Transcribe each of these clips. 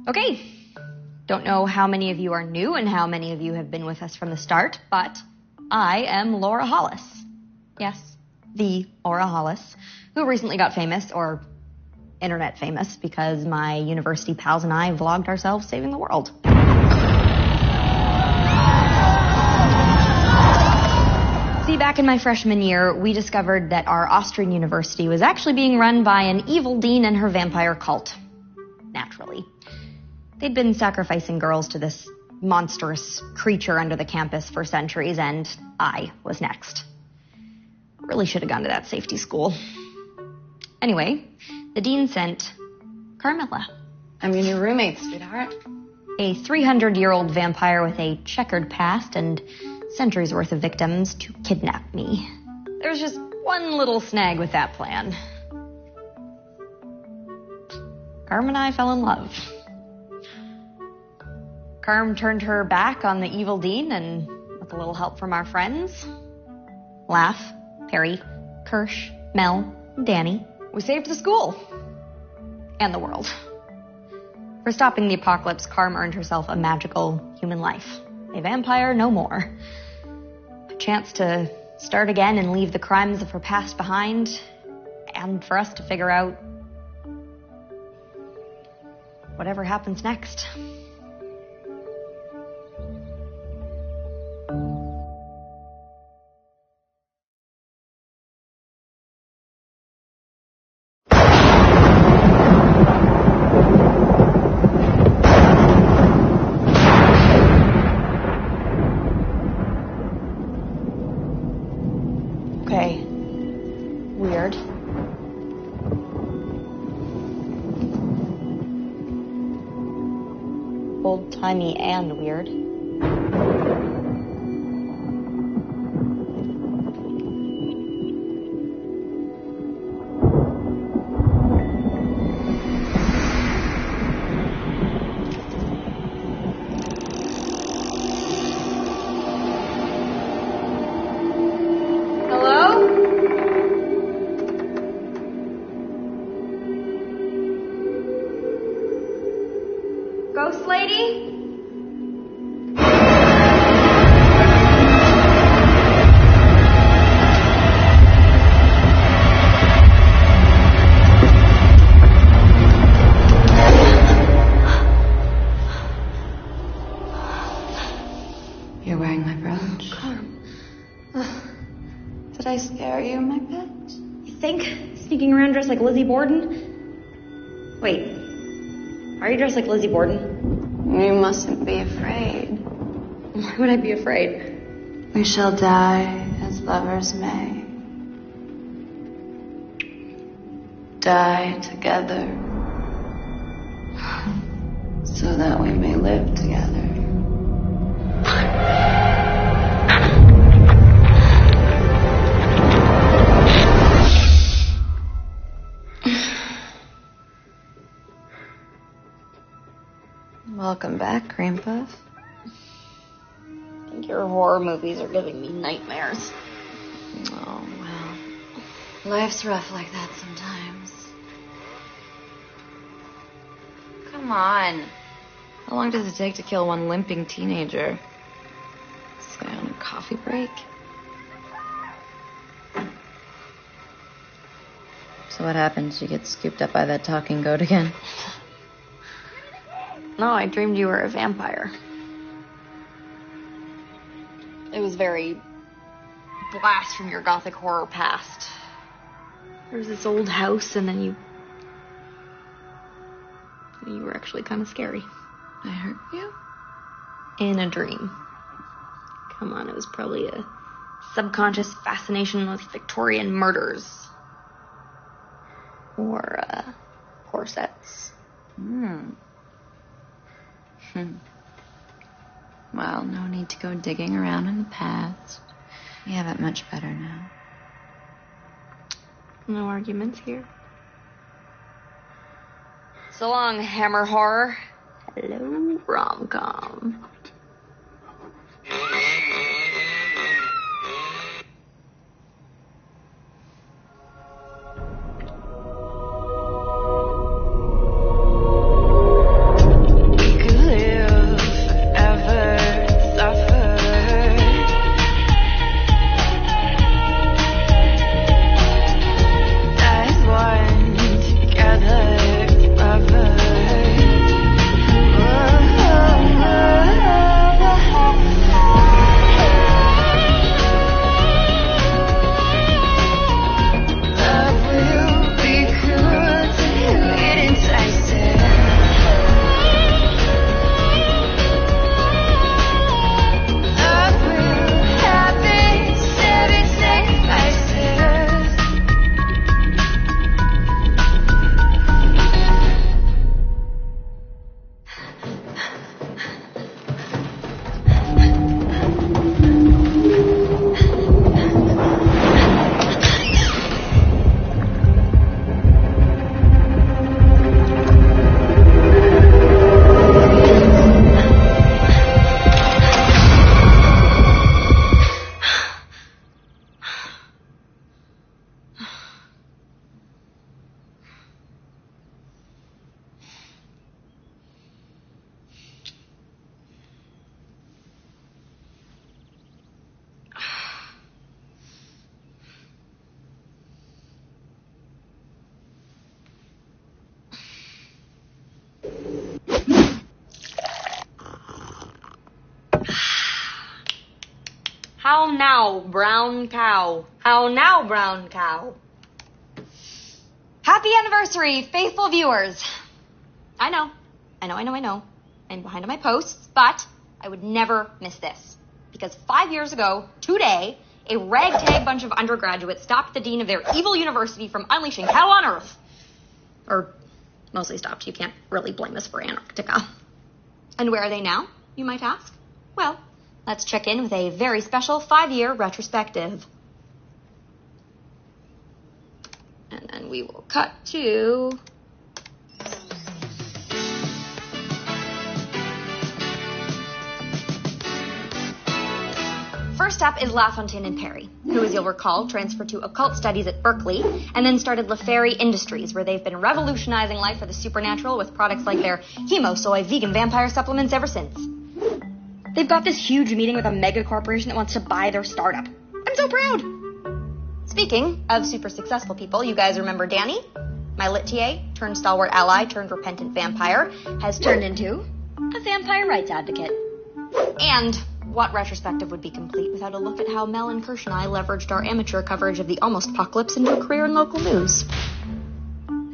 Okay. Don't know how many of you are new and how many of you have been with us from the start, but I am Laura Hollis. Yes, the Laura Hollis, who recently got famous, or internet famous, because my university pals and I vlogged ourselves saving the world. See, back in my freshman year, we discovered that our Austrian university was actually being run by an evil dean and her vampire cult. Naturally. They'd been sacrificing girls to this monstrous creature under the campus for centuries, and I was next. Really should have gone to that safety school. Anyway, the dean sent Carmilla. I'm your new roommate, sweetheart. A 300-year-old vampire with a checkered past and centuries worth of victims to kidnap me. There's just one little snag with that plan. Carm and I fell in love. Carm turned her back on the evil dean, and with a little help from our friends, Laugh, Perry, Kirsch, Mel, and Danny, we saved the school. And the world. For stopping the apocalypse, Carm earned herself a magical human life. A vampire no more. A chance to start again and leave the crimes of her past behind, and for us to figure out whatever happens next. Okay. Weird. Old-timey and weird. Ghost lady? You're wearing my brooch. Carm. Did I scare you, my pet? You think? Sneaking around dressed like Lizzie Borden? Wait. Are you dressed like Lizzie Borden? You mustn't be afraid. Why would I be afraid? We shall die as lovers may. Die together. So that we may live together. Welcome back, Cream Puff. I think your horror movies are giving me nightmares. Oh, well. Life's rough like that sometimes. Come on. How long does it take to kill one limping teenager? This guy on a coffee break? So what happens? You get scooped up by that talking goat again? No, I dreamed you were a vampire. It was very blast from your gothic horror past. There was this old house, and then you were actually kind of scary. I hurt you? In a dream. Come on, it was probably a subconscious fascination with Victorian murders. Or, corsets. Well, no need to go digging around in the past. You have it much better now. No arguments here. So long, Hammer Horror. Hello, rom-com. How now, brown cow? How now, brown cow? Happy anniversary, faithful viewers. I know. I'm behind on my posts, but I would never miss this. Because 5 years ago, today, a ragtag bunch of undergraduates stopped the dean of their evil university from unleashing hell on Earth. Or mostly stopped. You can't really blame us for Antarctica. And where are they now, you might ask? Well, let's check in with a very special 5-year retrospective. And then we will cut to... First up is LaFontaine and Perry, who, as you'll recall, transferred to occult studies at Berkeley and then started LaFerry Industries, where they've been revolutionizing life for the supernatural with products like their Hemo Soy vegan vampire supplements ever since. They've got this huge meeting with a mega corporation that wants to buy their startup. I'm so proud! Speaking of super successful people, you guys remember Danny? My lit TA, turned stalwart ally, turned repentant vampire, has turned into a vampire rights advocate. And what retrospective would be complete without a look at how Mel and Kirsch and I leveraged our amateur coverage of the almost apocalypse into a career in local news?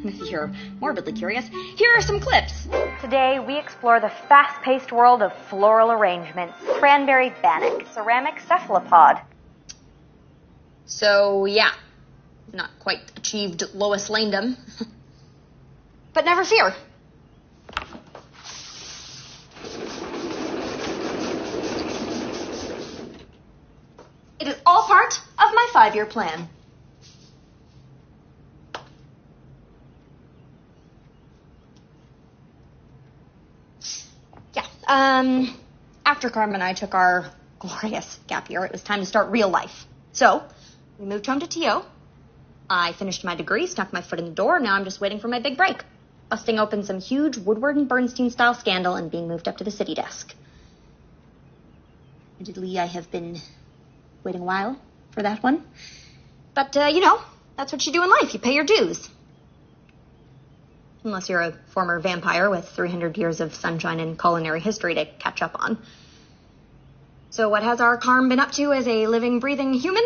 If you're morbidly curious, here are some clips. Today, we explore the fast-paced world of floral arrangements. Cranberry bannock, ceramic cephalopod. So, yeah, not quite achieved Lois Lanedom. But never fear. It is all part of my 5-year plan. Yeah, after Carmen and I took our glorious gap year, it was time to start real life. So, we moved home to TO. I finished my degree, snuck my foot in the door, now I'm just waiting for my big break. Busting open some huge Woodward and Bernstein-style scandal and being moved up to the city desk. Admittedly, I have been waiting a while for that one. But, that's what you do in life. You pay your dues. Unless you're a former vampire with 300 years of sunshine and culinary history to catch up on. So what has our Carm been up to as a living, breathing human?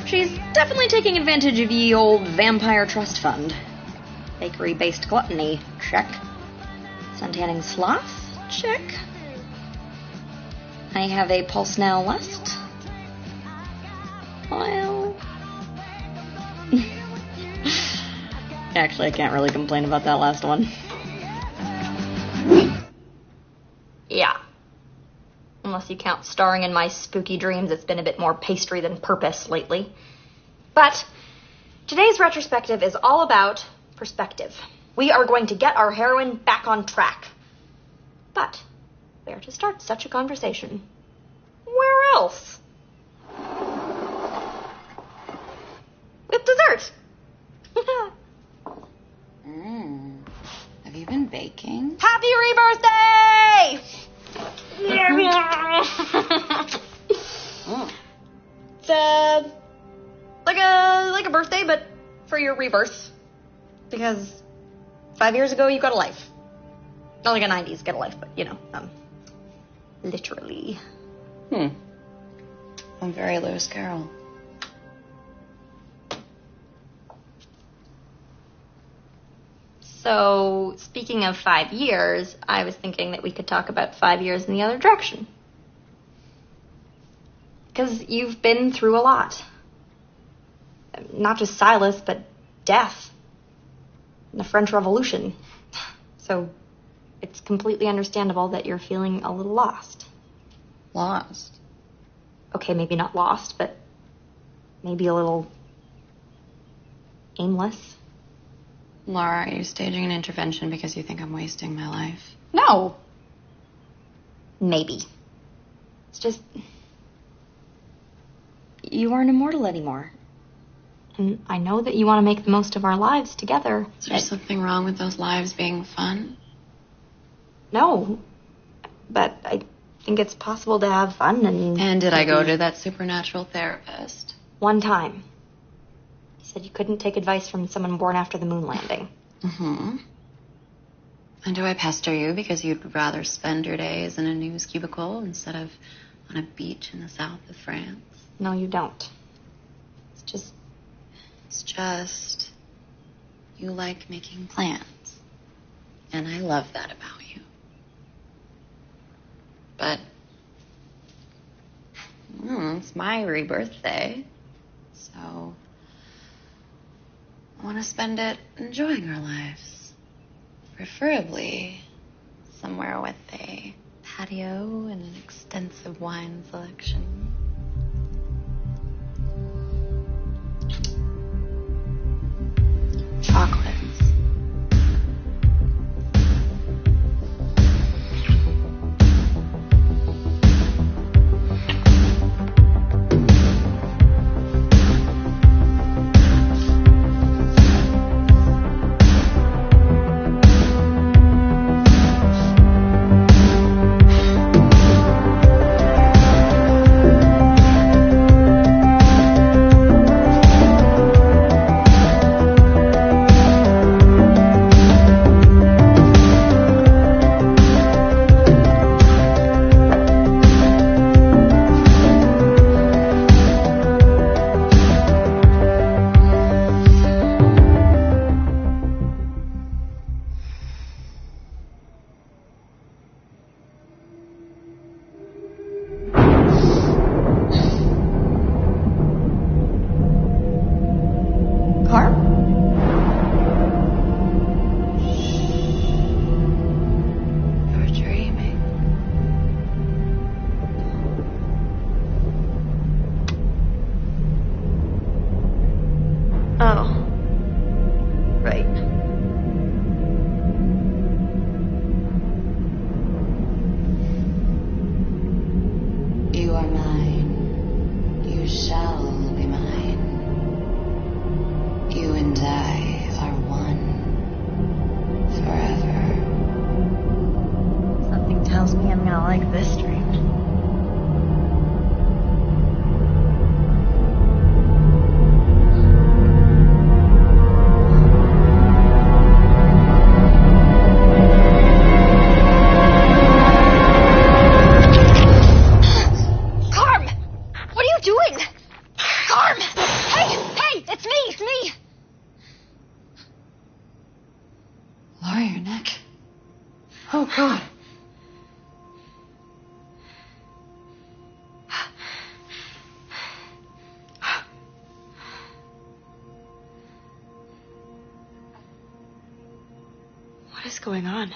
She's definitely taking advantage of ye old vampire trust fund. Bakery-based gluttony, check. Suntanning sloth, check. I have a pulse now lust. Well... Actually, I can't really complain about that last one. Yeah. Unless you count starring in my spooky dreams, it's been a bit more pastry than purpose lately. But today's retrospective is all about perspective. We are going to get our heroine back on track. But where to start such a conversation? Where else? With dessert. Have you been baking? Happy rebirthday! It's like a birthday, but for your rebirth. Because 5 years ago, you got a life. Not like a 90s get a life, but, literally. I'm very Lewis Carroll. So, speaking of 5 years, I was thinking that we could talk about 5 years in the other direction. Because you've been through a lot. Not just Silas, but death. And the French Revolution. So, it's completely understandable that you're feeling a little lost. Lost? Okay, maybe not lost, but maybe a little aimless. Laura, are you staging an intervention because you think I'm wasting my life? No. Maybe. It's just... you aren't immortal anymore. And I know that you want to make the most of our lives together. Is there something wrong with those lives being fun? No. But I think it's possible to have fun and... And did I go to that supernatural therapist? One time. He said you couldn't take advice from someone born after the moon landing. Mm-hmm. And do I pester you because you'd rather spend your days in a news cubicle instead of on a beach in the south of France. No, you don't. It's just you like making plans. And I love that about you. But it's my rebirthday. So I want to spend it enjoying our lives. Preferably somewhere with a patio and an extensive wine selection. Chocolates. Oh, God. What is going on?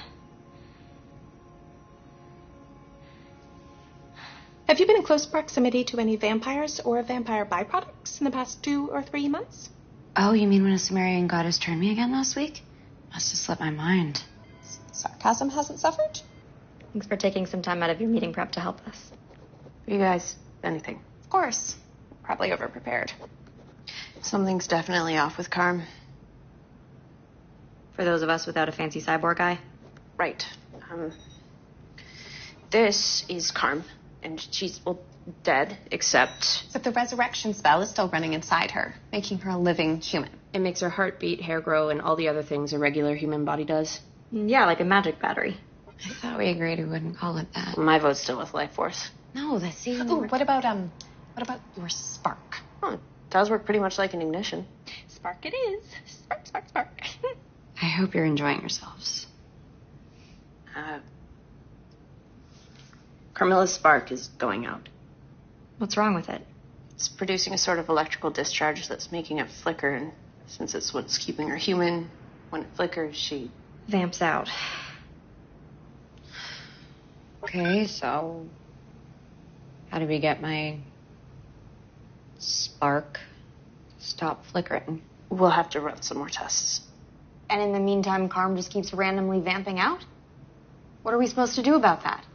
Have you been in close proximity to any vampires or vampire byproducts in the past 2 or 3 months? Oh, you mean when a Sumerian goddess turned me again last week? Must have slipped my mind. Sarcasm hasn't suffered? Thanks for taking some time out of your meeting prep to help us. You guys, anything? Of course. Probably overprepared. Something's definitely off with Carm. For those of us without a fancy cyborg eye. Right. This is Carm, and she's, well, dead, except the resurrection spell is still running inside her, making her a living human. it makes her heart beat, hair grow, and all the other things a regular human body does. Yeah, like a magic battery. I thought we agreed we wouldn't call it that. My vote's still with life force. No, that's even Ooh, more... what about your spark? Oh, it does work pretty much like an ignition. Spark it is. Spark, spark, spark. I hope you're enjoying yourselves. Carmilla's spark is going out. What's wrong with it? It's producing a sort of electrical discharge that's making it flicker, and since it's what's keeping her human, when it flickers, she... Vamps out. Okay, so... how do we get my... spark to stop flickering? We'll have to run some more tests. And in the meantime, Carm just keeps randomly vamping out? What are we supposed to do about that?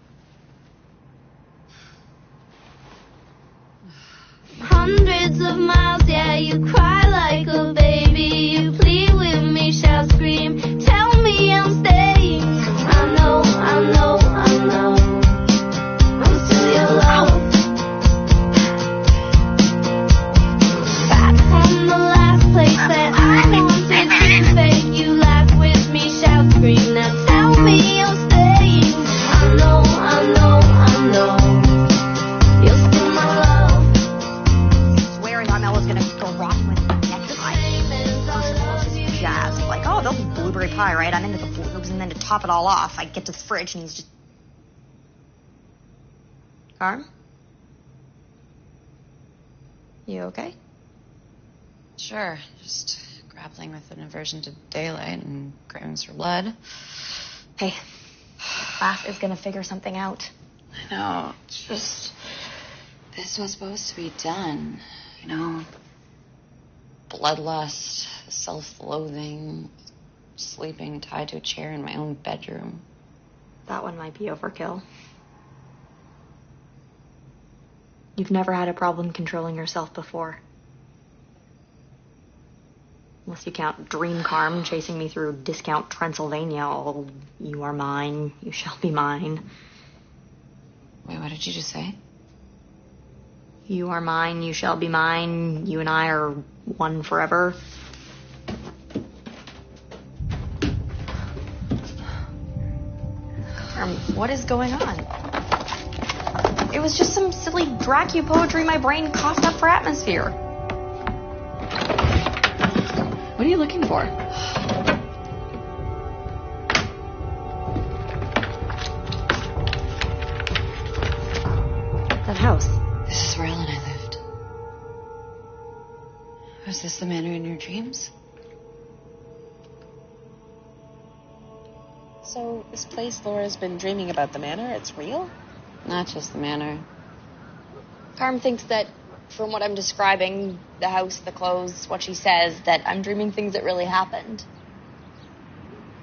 Hundreds of miles, yeah, you cry like a baby. You plead with me, shout, scream. Tell me I'm staying. I know, I know, I know. I'm still your love. Back from the last place that I wanted to fake. You laugh with me, shout, scream. Now tell me I'm staying. I know, I know, I know. there'll be blueberry pie, right? I'm into the blues, and then to top it all off, I get to the fridge, and he's just... Carm? You okay? Sure, just grappling with an aversion to daylight and cravings for blood. Hey, Laugh is gonna figure something out. I know, it's just... This was supposed to be done, you know? Bloodlust, self-loathing, sleeping tied to a chair in my own bedroom. That one might be overkill. You've never had a problem controlling yourself before. Unless you count Dream Carm chasing me through discount Transylvania, all you are mine, you shall be mine. Wait, what did you just say? You are mine, you shall be mine, you and I are one forever. What is going on? It was just some silly Dracu poetry my brain coughed up for atmosphere. What are you looking for? That house. This is where Elle and I lived. Was this the manor in your dreams? So, this place Laura's been dreaming about, the manor, it's real? Not just the manor. Carm thinks that, from what I'm describing, the house, the clothes, what she says, that I'm dreaming things that really happened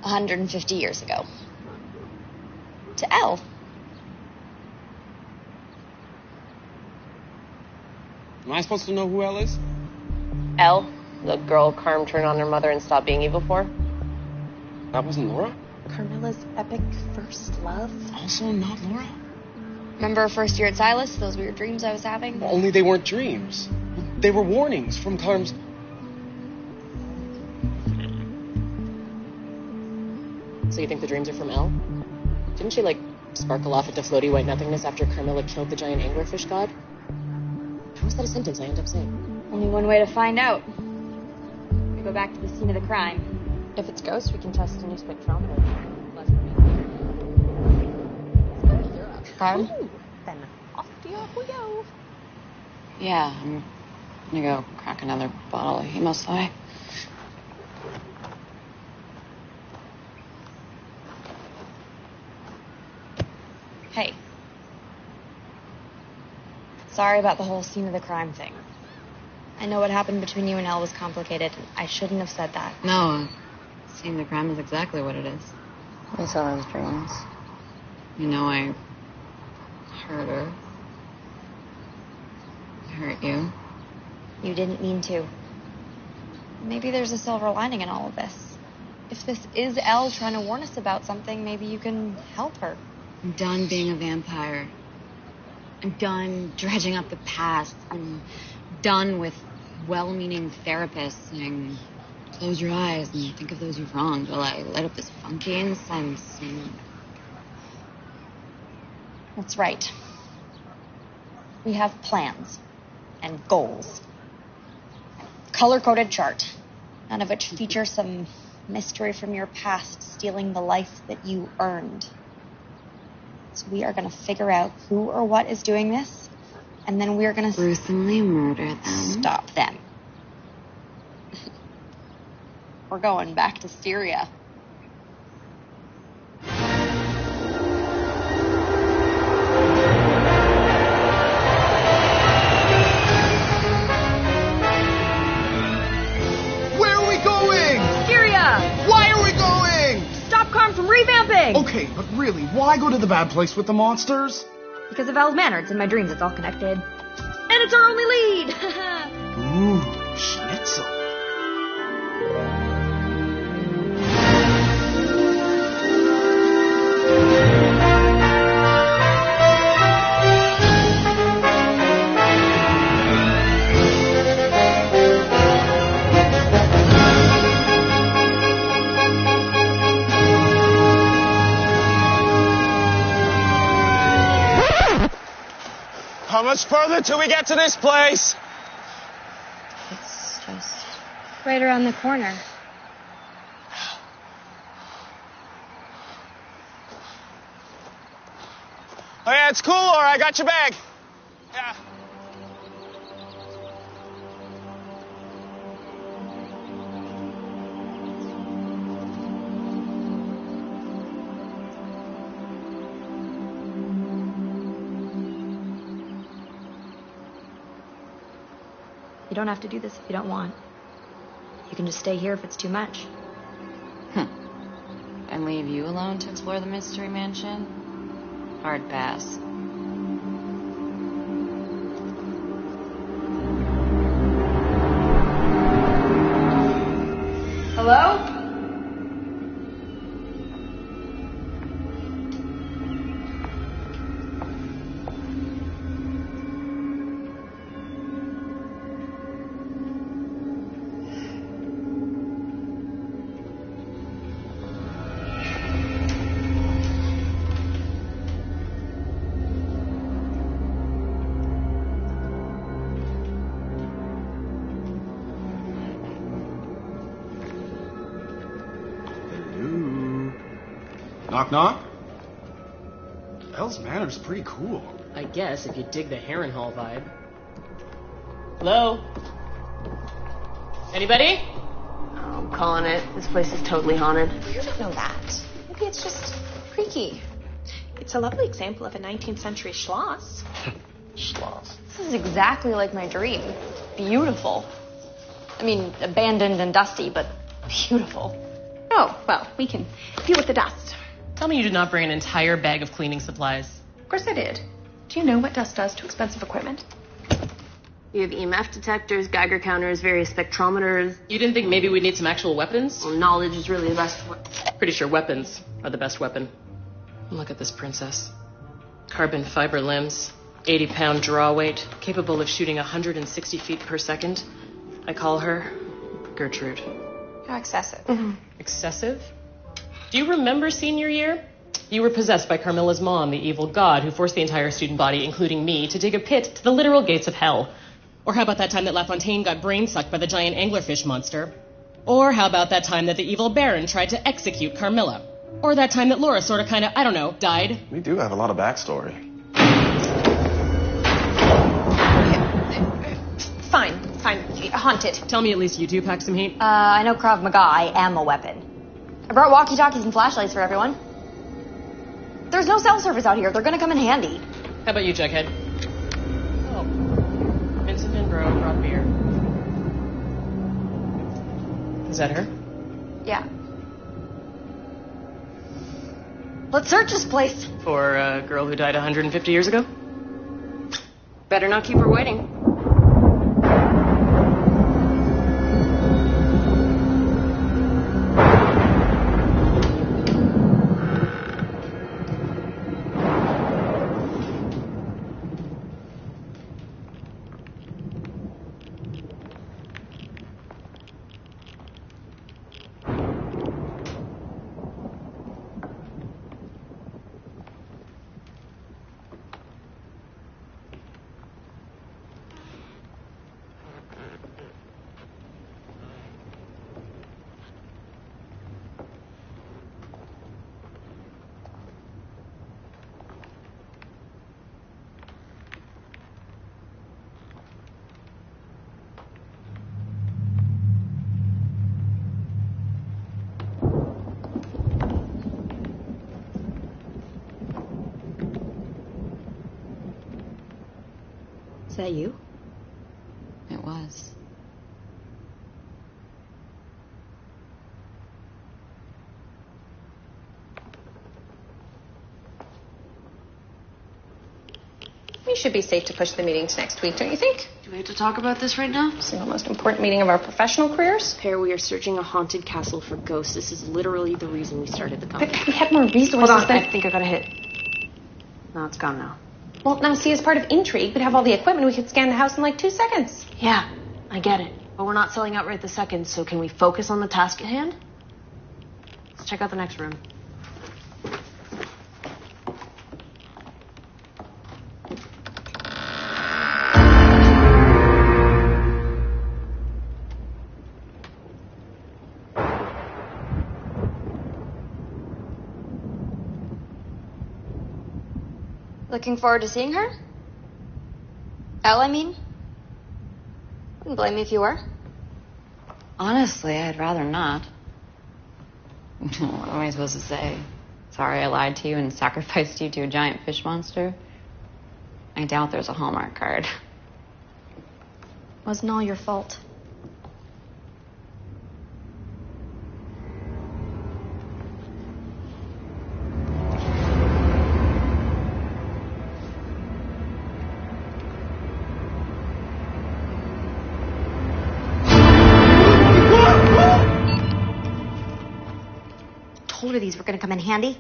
150 years ago. To Elle. Am I supposed to know who Elle is? Elle, the girl Carm turned on her mother and stopped being evil for. That wasn't Laura? Carmilla's epic first love? Also not Laura? Remember our first year at Silas, those weird dreams I was having? Well, only they weren't dreams. They were warnings from Carm's... So you think the dreams are from Elle? Didn't she, sparkle off into floaty white nothingness after Carmilla killed the giant anglerfish god? How is that a sentence I end up saying? Only one way to find out. We go back to the scene of the crime. If it's ghosts, we can test a new spectrometer. Carm? Then off to York we go. Yeah, I'm gonna go crack another bottle of Hemosly. Hey. Sorry about the whole scene of the crime thing. I know what happened between you and Elle was complicated. I shouldn't have said that. No, seeing the crime is exactly what it is. We saw those dreams. You know, I hurt her. I hurt you. You didn't mean to. Maybe there's a silver lining in all of this. If this is Elle trying to warn us about something, maybe you can help her. I'm done being a vampire. I'm done dredging up the past. I'm done with well-meaning therapists saying, close your eyes and think of those you've wronged while I light up this funky incense and... That's right. We have plans and goals. Color-coded chart, none of which feature some mystery from your past stealing the life that you earned. So we are going to figure out who or what is doing this, and then we are going to... gruesomely murder them. Stop them. We're going back to Styria. Where are we going? Styria! Why are we going? Stop Carm from revamping! Okay, but really, why go to the bad place with the monsters? Because of Elle's manor. It's in my dreams. It's all connected. And it's our only lead! Ooh, schnitzel. How much further till we get to this place? It's just... Right around the corner. Oh, yeah, it's cool, Laura. I got your bag. Yeah. You don't have to do this if you don't want. You can just stay here if it's too much. And leave you alone to explore the Mystery Mansion? Hard pass. Hello? Knock, knock. Elle's Manor's pretty cool. I guess if you dig the Harrenhal vibe. Hello? Anybody? Oh, I'm calling it. This place is totally haunted. You don't know that. Maybe it's just creaky. It's a lovely example of a 19th century schloss. Schloss. This is exactly like my dream. Beautiful. I mean, abandoned and dusty, but beautiful. Oh, well, we can deal with the dust. Tell me you did not bring an entire bag of cleaning supplies. Of course I did. Do you know what dust does to expensive equipment? You have EMF detectors, Geiger counters, various spectrometers. You didn't think maybe we'd need some actual weapons? Well, knowledge is really the best. Pretty sure weapons are the best weapon. Look at this princess. Carbon fiber limbs, 80-pound draw weight, capable of shooting 160 feet per second. I call her Gertrude. How excessive. Excessive? Do you remember senior year? You were possessed by Carmilla's mom, the evil god, who forced the entire student body, including me, to dig a pit to the literal gates of hell. Or how about that time that LaFontaine got brain-sucked by the giant anglerfish monster? Or how about that time that the evil baron tried to execute Carmilla? Or that time that Laura sorta kinda, I don't know, died? We do have a lot of backstory. Fine. Haunted. Tell me at least you two pack some heat. I know Krav Maga. I am a weapon. I brought walkie-talkies and flashlights for everyone. There's no cell service out here. They're gonna come in handy. How about you, Jughead? Oh. Vincent and Bro brought beer. Is that her? Yeah. Let's search this place. For a girl who died 150 years ago? Better not keep her waiting. Is that you? It was. We should be safe to push the meeting to next week, don't you think? Do we have to talk about this right now? Single most important meeting of our professional careers. Pear, we are searching a haunted castle for ghosts. This is literally the reason we started the company. But we had more resources Hold on, than... I think I got a hit. No, it's gone now. Well, now see, as part of intrigue, we'd have all the equipment. We could scan the house in like 2 seconds. Yeah, I get it. But we're not selling out right this second, so can we focus on the task at hand? Let's check out the next room. Looking forward to seeing her? Elle, I mean? Wouldn't blame me if you were. Honestly, I'd rather not. What am I supposed to say? Sorry I lied to you and sacrificed you to a giant fish monster? I doubt there's a Hallmark card. Wasn't all your fault. Told her these were going to come in handy.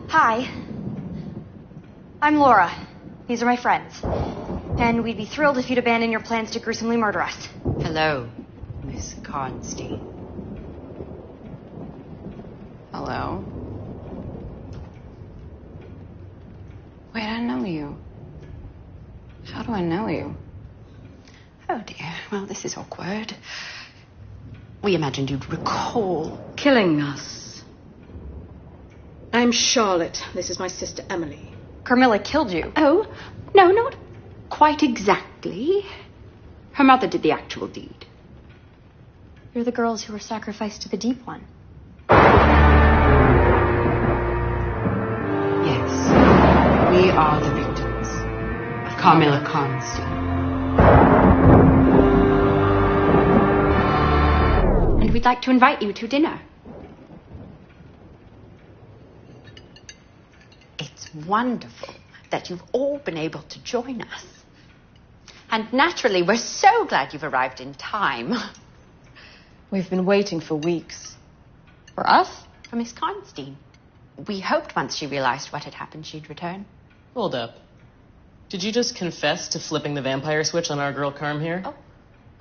Hi. I'm Laura. These are my friends. And we'd be thrilled if you'd abandon your plans to gruesomely murder us. Hello, Miss Karnstein. Hello? Wait, I know you. How do I know you? Oh dear, well, this is awkward. We imagined you'd recall killing us. I'm Charlotte. This is my sister Emily. Carmilla killed you. Oh, no, not quite exactly. Her mother did the actual deed. You're the girls who were sacrificed to the Deep One. Yes, we are the victims of Carmilla Karnstein. And we'd like to invite you to dinner. It's wonderful that you've all been able to join us. And naturally, we're so glad you've arrived in time. We've been waiting for weeks. For us? For Miss Karnstein. We hoped once she realized what had happened, she'd return. Hold up. Did you just confess to flipping the vampire switch on our girl Carm here? Oh,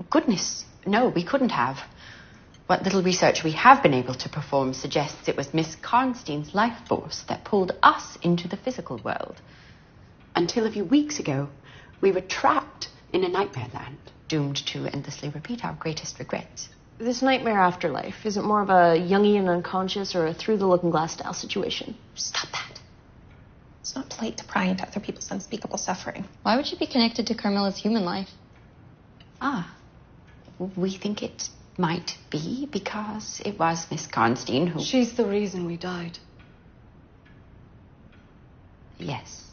goodness. No, we couldn't have. What little research we have been able to perform suggests it was Miss Karnstein's life force that pulled us into the physical world. Until a few weeks ago, we were trapped in a nightmare land, doomed to endlessly repeat our greatest regrets. This nightmare afterlife, is it more of a Jungian unconscious or a through-the-looking-glass style situation? Stop that. It's not polite to pry into other people's unspeakable suffering. Why would she be connected to Carmilla's human life? We think it might be because it was Miss Karnstein who... She's the reason we died. Yes.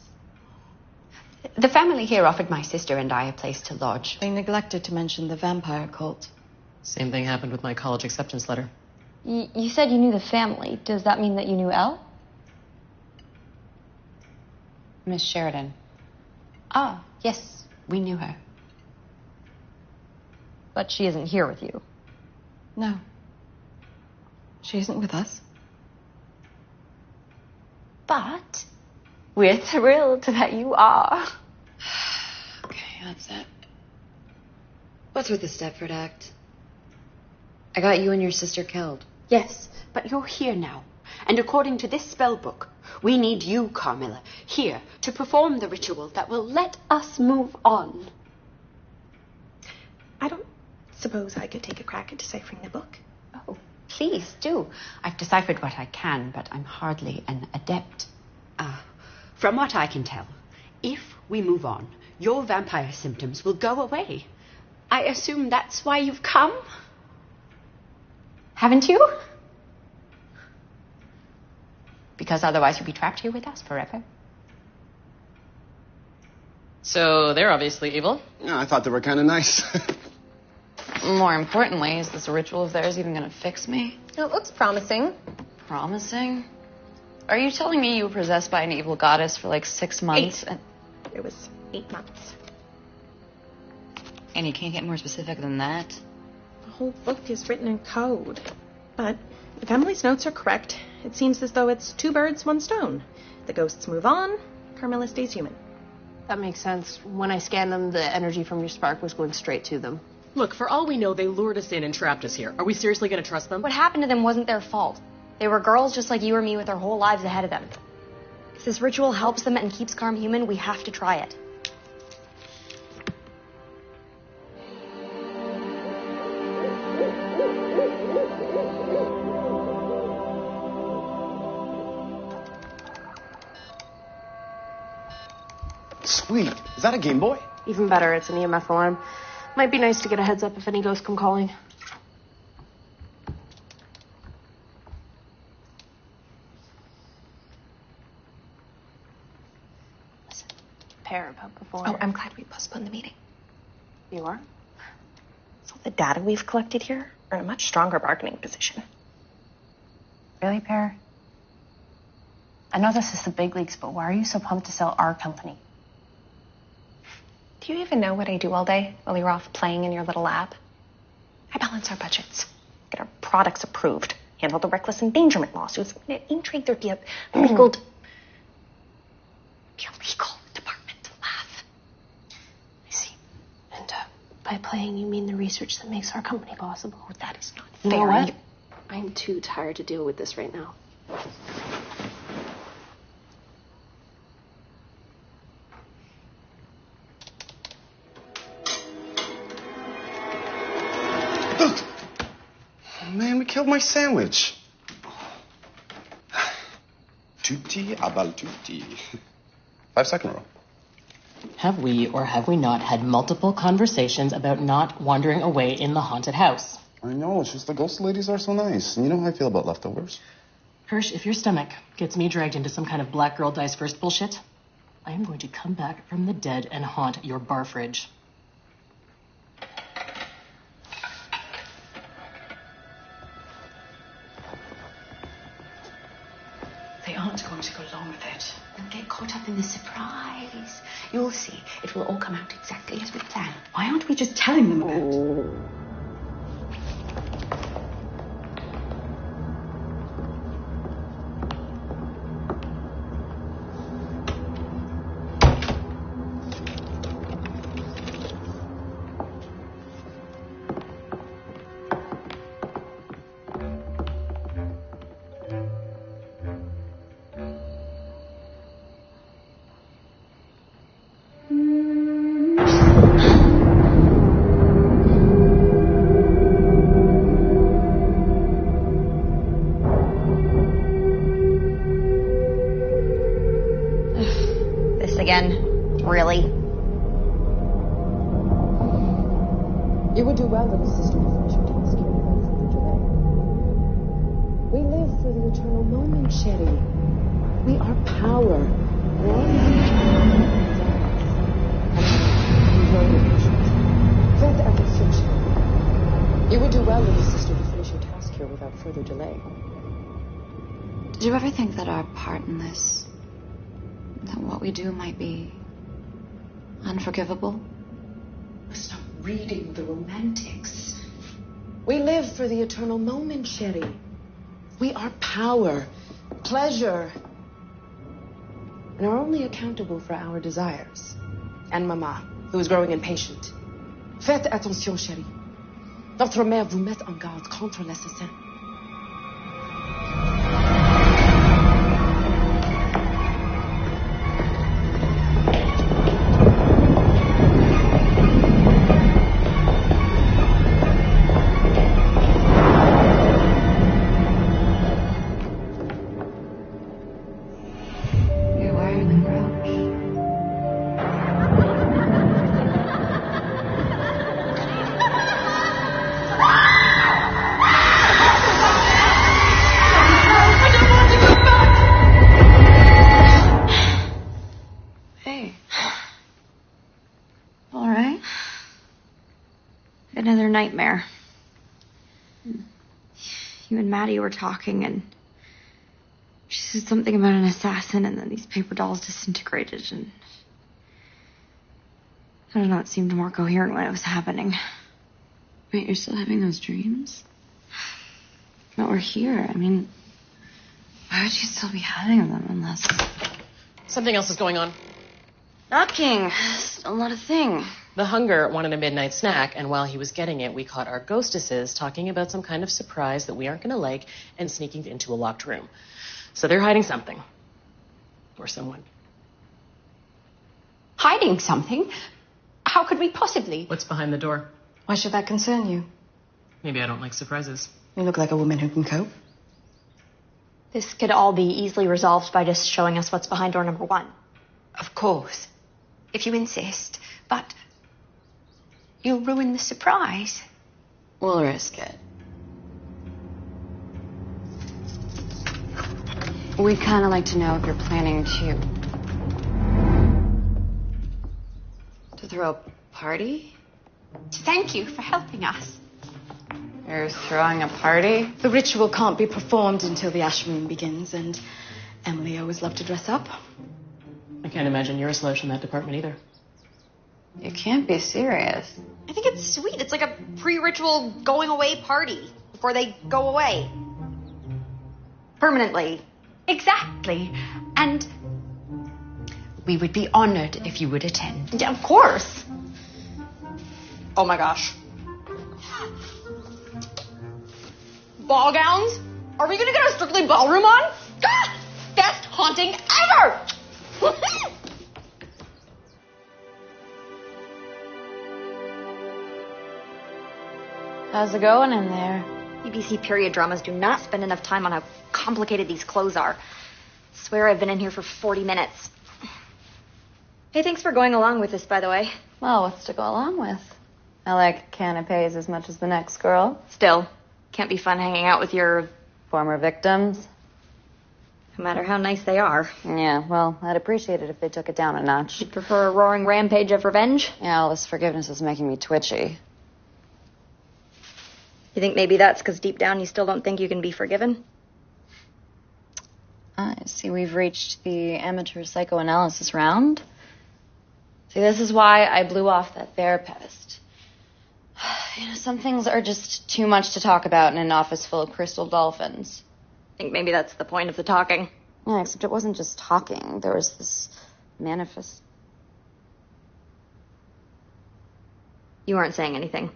The family here offered my sister and I a place to lodge. They neglected to mention the vampire cult. Same thing happened with my college acceptance letter. You said you knew the family. Does that mean that you knew Elle? Miss Sheridan. Yes, we knew her. But she isn't here with you. No. She isn't with us. But we're thrilled that you are. Okay, that's it. What's with the Stepford Act? I got you and your sister killed. Yes, but you're here now. And according to this spell book, we need you, Carmilla, here to perform the ritual that will let us move on. I don't suppose I could take a crack at deciphering the book. Oh, please do. I've deciphered what I can, but I'm hardly an adept. From what I can tell, if we move on, your vampire symptoms will go away. I assume that's why you've come? Haven't you? Because otherwise you'd be trapped here with us forever. So they're obviously evil. Yeah, I thought they were kind of nice. More importantly, is this ritual of theirs even going to fix me? It looks promising. Promising? Are you telling me you were possessed by an evil goddess for like 6 months? It was 8 months. And you can't get more specific than that. The whole book is written in code. But if Emily's notes are correct, it seems as though it's 2 birds, 1 stone. The ghosts move on, Carmilla stays human. That makes sense. When I scanned them, the energy from your spark was going straight to them. Look, for all we know, they lured us in and trapped us here. Are we seriously going to trust them? What happened to them wasn't their fault. They were girls just like you or me with their whole lives ahead of them. If this ritual helps them and keeps Carm human, we have to try it. Sweet. Is that a Game Boy? Even better, it's an EMF alarm. Might be nice to get a heads up if any ghosts come calling. Listen, pair about before. Oh, I'm glad we postponed the meeting. You are? So the data we've collected here are in a much stronger bargaining position. Really, Pear? I know this is the big leagues, but why are you so pumped to sell our company? Do you even know what I do all day while you're off playing in your little lab? I balance our budgets, get our products approved, handle the reckless endangerment lawsuits, in-trade their legal department. Laugh. I see. And by playing, you mean the research that makes our company possible. Oh, that is not You fair. know what? I'm too tired to deal with this right now. Man, we killed my sandwich. Tutti abal tutti. 5-second rule. Have we or have we not had multiple conversations about not wandering away in the haunted house? I know, it's just the ghost ladies are so nice. And you know how I feel about leftovers. Hirsch, if your stomach gets me dragged into some kind of black girl dies first bullshit, I am going to come back from the dead and haunt your bar fridge. They aren't going to go along with it. They'll get caught up in the surprise. You'll see. It will all come out exactly as we planned. Why aren't we just telling them about it? Again, really? You would do well, little sister, to finish your task here without further delay. We live for the eternal moment, Sherry. We are power. And all we need to You would do well, little sister, to finish your task here without further delay. Did you ever think that our part in this, that what we do might be unforgivable? Stop reading the romantics. We live for the eternal moment, Sherry. We are power, pleasure, and are only accountable for our desires. And Mama, who is growing impatient. Faites attention, Sherry. Votre mère vous met en garde contre l'assassin. Another nightmare. You and Maddie were talking, and she said something about an assassin, and then these paper dolls disintegrated, and I don't know, it seemed more coherent when it was happening. Wait, you're still having those dreams? But we're here. I mean, why would you still be having them unless... Something else is going on. Knocking. Still not a thing. The hunger wanted a midnight snack, and while he was getting it, we caught our ghostesses talking about some kind of surprise that we aren't going to like and sneaking into a locked room. So they're hiding something. Or someone. Hiding something? How could we possibly? What's behind the door? Why should that concern you? Maybe I don't like surprises. You look like a woman who can cope. This could all be easily resolved by just showing us what's behind door number 1. Of course. If you insist. But you'll ruin the surprise. We'll risk it. We'd kind of like to know if you're planning to throw a party? Thank you for helping us. You're throwing a party? The ritual can't be performed until the ash moon begins, and Emily always loved to dress up. I can't imagine you're a slouch in that department either. You can't be serious. I think it's sweet. It's like a pre-ritual going away party before they go away. Permanently. Exactly. And we would be honored if you would attend. Yeah, of course. Oh my gosh. Ball gowns? Are we gonna get a Strictly ballroom on? Ah, best haunting ever! How's it going in there? BBC period dramas do not spend enough time on how complicated these clothes are. I swear I've been in here for 40 minutes. Hey, thanks for going along with this, by the way. Well, what's to go along with? I like canapes as much as the next girl. Still, can't be fun hanging out with your former victims. No matter how nice they are. Yeah, well, I'd appreciate it if they took it down a notch. You'd prefer a roaring rampage of revenge? Yeah, all this forgiveness is making me twitchy. You think maybe that's because deep down you still don't think you can be forgiven? I see we've reached the amateur psychoanalysis round. See, this is why I blew off that therapist. You know, some things are just too much to talk about in an office full of crystal dolphins. I think maybe that's the point of the talking. Yeah, except it wasn't just talking. There was this manifest... You weren't saying anything.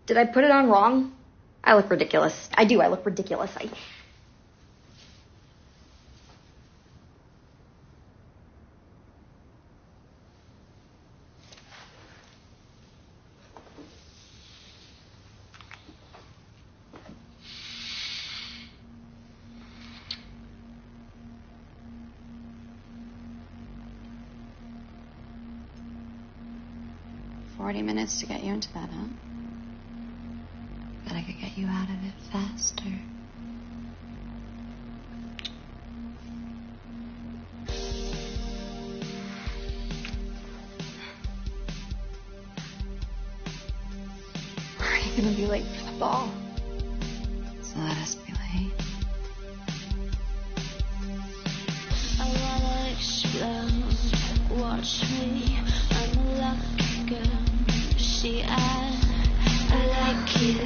Did I put it on wrong? I look ridiculous. I do, I look ridiculous. 40 minutes to get you into that, huh? Bet I could get you out of it faster. Are you gonna be late for the ball? So let us be late. I wanna explode. Watch me. I'm a lucky girl. See, I like you.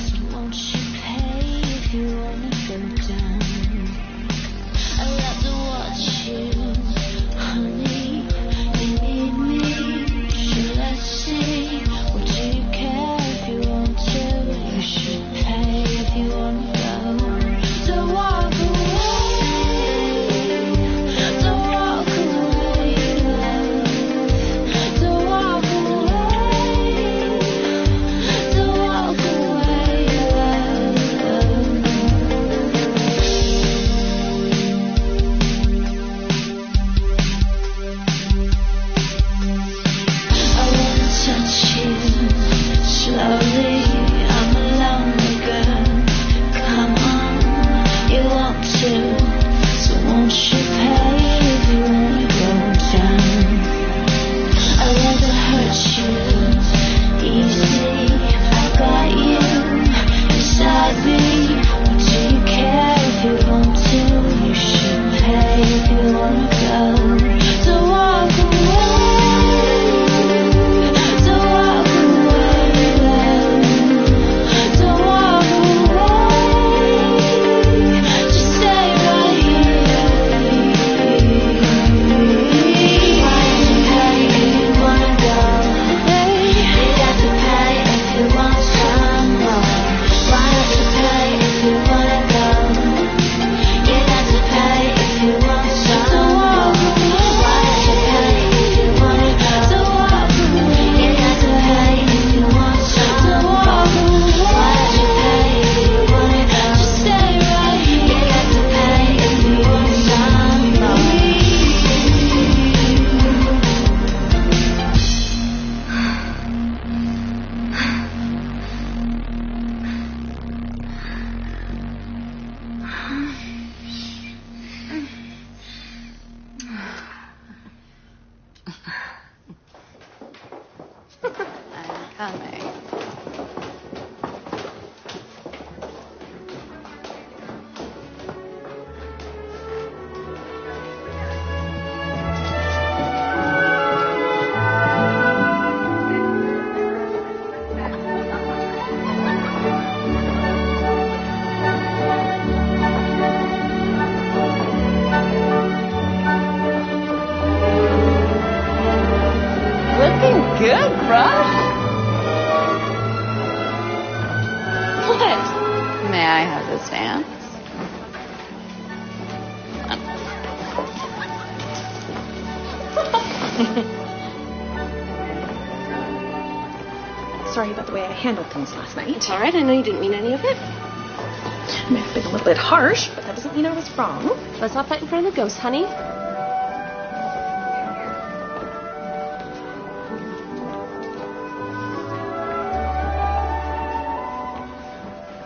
So won't you pay if you wanna go down? I love to watch you, honey. You need me. So let's see. Would you care if you want to? You should pay if you wanna go. So walk away. Don't walk away. dance? Sorry about the way I handled things last night. It's all right. I know you didn't mean any of it. I may have been a little bit harsh, but that doesn't mean I was wrong. Let's not fight in front of the ghost, honey.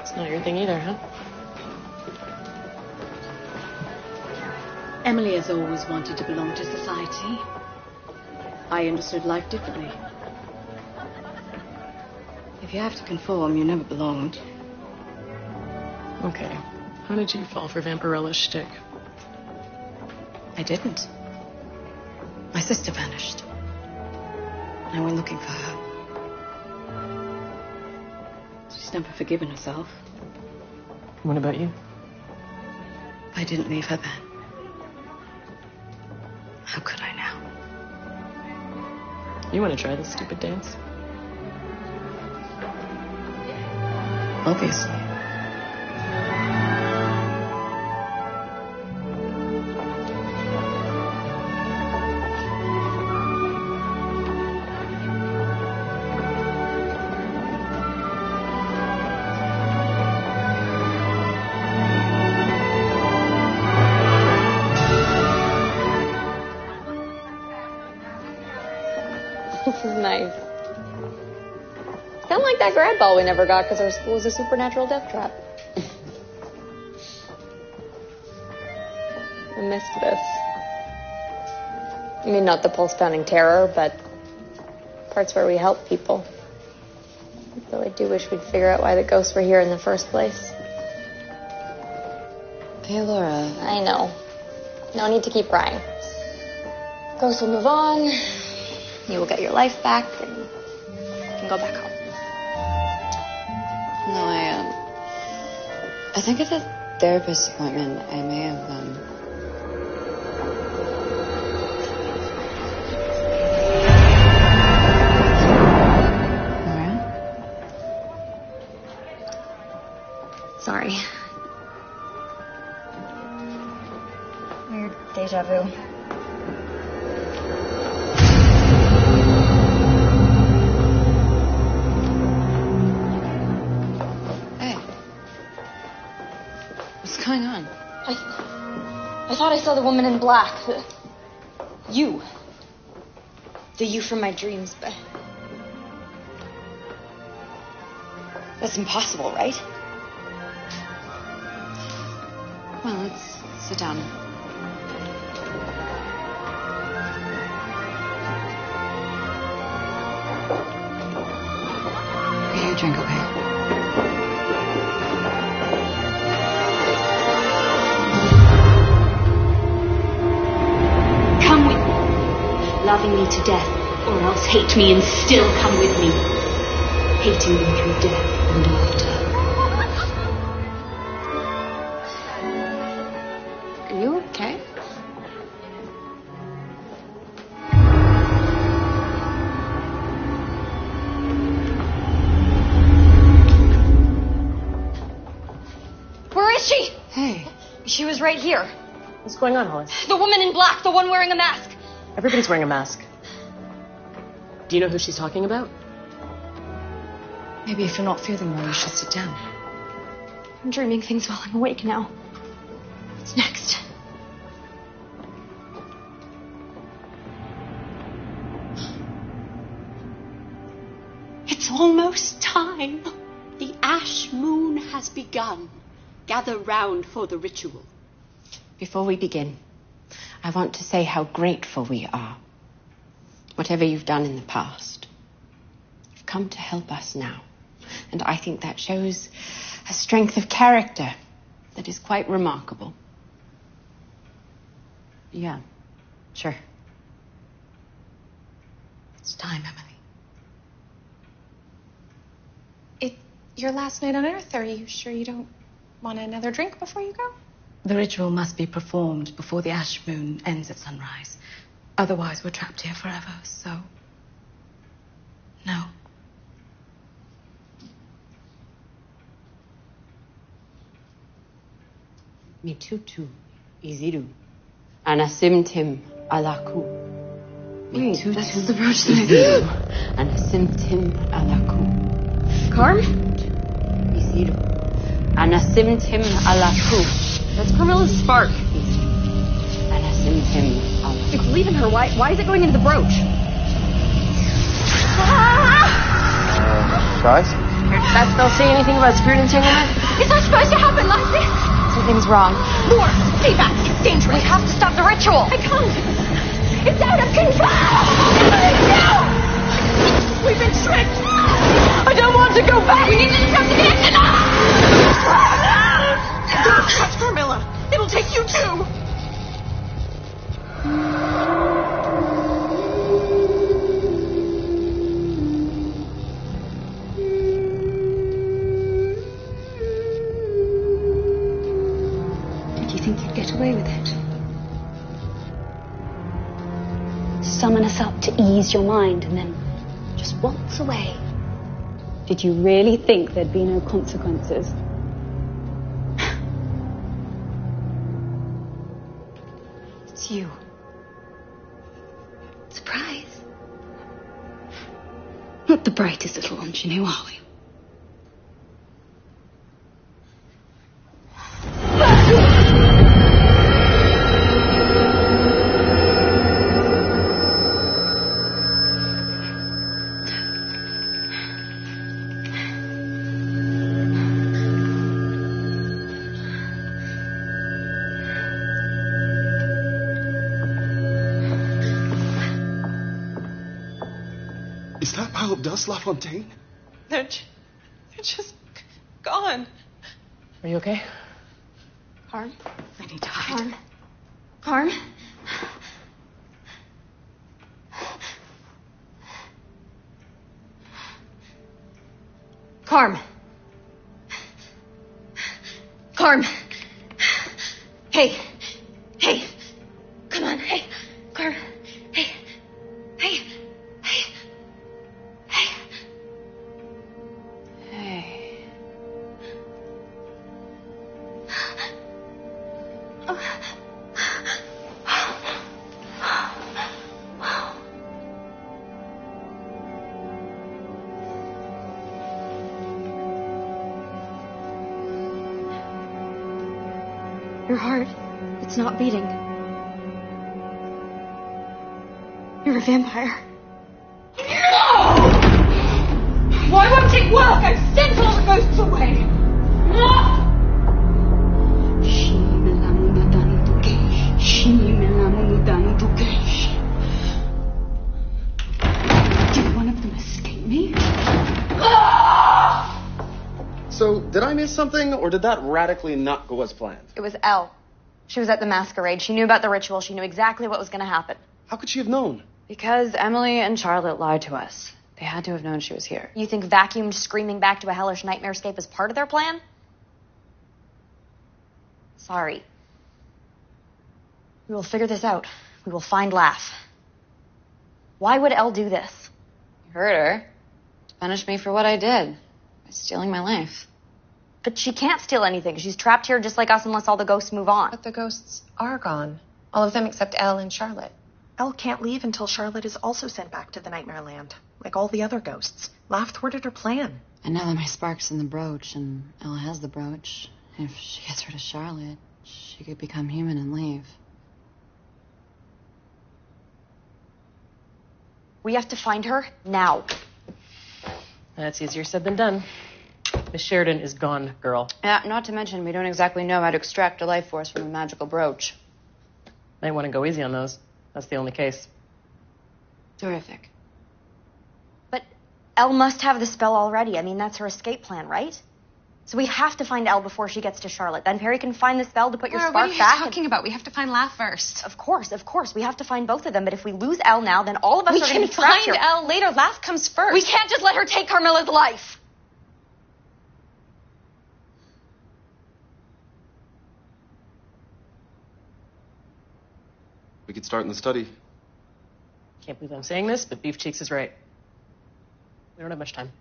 It's not your thing either, huh? Emily has always wanted to belong to society. I understood life differently. If you have to conform, you never belonged. Okay. How did you fall for Vampirella's shtick? I didn't. My sister vanished. I went looking for her. She's never forgiven herself. What about you? I didn't leave her then. How could I now? You want to try this stupid dance? Obviously. This is nice. Kind of like that grad ball we never got because our school was a supernatural death trap. I missed this. I mean, not the pulse-pounding terror, but parts where we help people. Though I do wish we'd figure out why the ghosts were here in the first place. Hey, Laura. I know. No need to keep crying. Ghosts will move on. You will get your life back, and you can go back home. No, I think at the therapist's appointment, I may have, Laura? Sorry. Weird deja vu. What's going on? I thought I saw the woman in black. You. The you from my dreams, but... That's impossible, right? Well, let's sit down. Get your drink, okay? Come with me. Loving me to death, or else hate me and still come with me. Hating me through death and after. Are you okay? Where is she? Hey. She was right here. What's going on, Hollis? The woman in black, the one wearing a mask. Everybody's wearing a mask. Do you know who she's talking about? Maybe if you're not feeling well, you should sit down. I'm dreaming things while I'm awake now. What's next? It's almost time. The ash moon has begun. Gather round for the ritual. Before we begin, I want to say how grateful we are. Whatever you've done in the past, you've come to help us now. And I think that shows a strength of character that is quite remarkable. Yeah, sure. It's time, Emily. It's your last night on Earth. Are you sure you don't want another drink before you go? The ritual must be performed before the ash moon ends at sunrise. Otherwise, we're trapped here forever, so... No. Mitutu iziru. Anasimtim alaku. Wait, that's the brooch that Iziru. Anasimtim alaku. Carm? Iziru. Anasimtim alaku. That's Carmilla's spark. Anasimtim alaku. It's leaving her. Why is it going into the brooch? Guys? Did that spell say anything about spirit entanglement? Is that supposed to happen like this? Something's wrong. More! Stay back! It's dangerous! We have to stop the ritual! I can't! It's out of control! We've been tricked! I don't want to go back! We need to disrupt the connection! Don't touch Carmilla! It'll take you too! Did you think you'd get away with it? Summon us up to ease your mind and then just waltz away. Did you really think there'd be no consequences? It's you. Surprise. Not the brightest little ingenue, are we? Is that pile of dust LaFontaine? They're just gone. Are you okay? Carm? I need to hide. Carm? Carm? Carm? Hey. Hey. Come on. Hey. Carm. Hey. Hey. Hey. Hey. Hey. Your heart, it's not beating. You're a vampire. No! Why won't it work? I've sent all the ghosts away. Did one of them escape me? So, did I miss something, or did that radically not go as planned? It was Elle. She was at the masquerade. She knew about the ritual. She knew exactly what was going to happen. How could she have known? Because Emily and Charlotte lied to us. They had to have known she was here. You think vacuumed screaming back to a hellish nightmarescape is part of their plan? Sorry. We will figure this out. We will find Laugh. Why would Elle do this? You heard her. To punish me for what I did. By stealing my life. But she can't steal anything. She's trapped here just like us unless all the ghosts move on. But the ghosts are gone. All of them except Elle and Charlotte. Elle can't leave until Charlotte is also sent back to the Nightmare Land, like all the other ghosts. Laugh thwarted her plan. And now that my spark's in the brooch and Ella has the brooch, if she gets rid of Charlotte, she could become human and leave. We have to find her now. That's easier said than done. Miss Sheridan is gone, girl. Yeah, not to mention we don't exactly know how to extract a life force from a magical brooch. Might want to go easy on those. That's the only case. Terrific. But Elle must have the spell already. I mean, that's her escape plan, right? So we have to find Elle before she gets to Charlotte. Then Perry can find the spell to put your Laura, spark what are you back. talking about? We have to find Laugh first. Of course. We have to find both of them. But if we lose Elle now, then all of us We are going to can be trapped find here. Elle later. Laugh comes first. We can't just let her take Carmilla's life. We could start in the study. Can't believe I'm saying this, but Beef Cheeks is right. We don't have much time.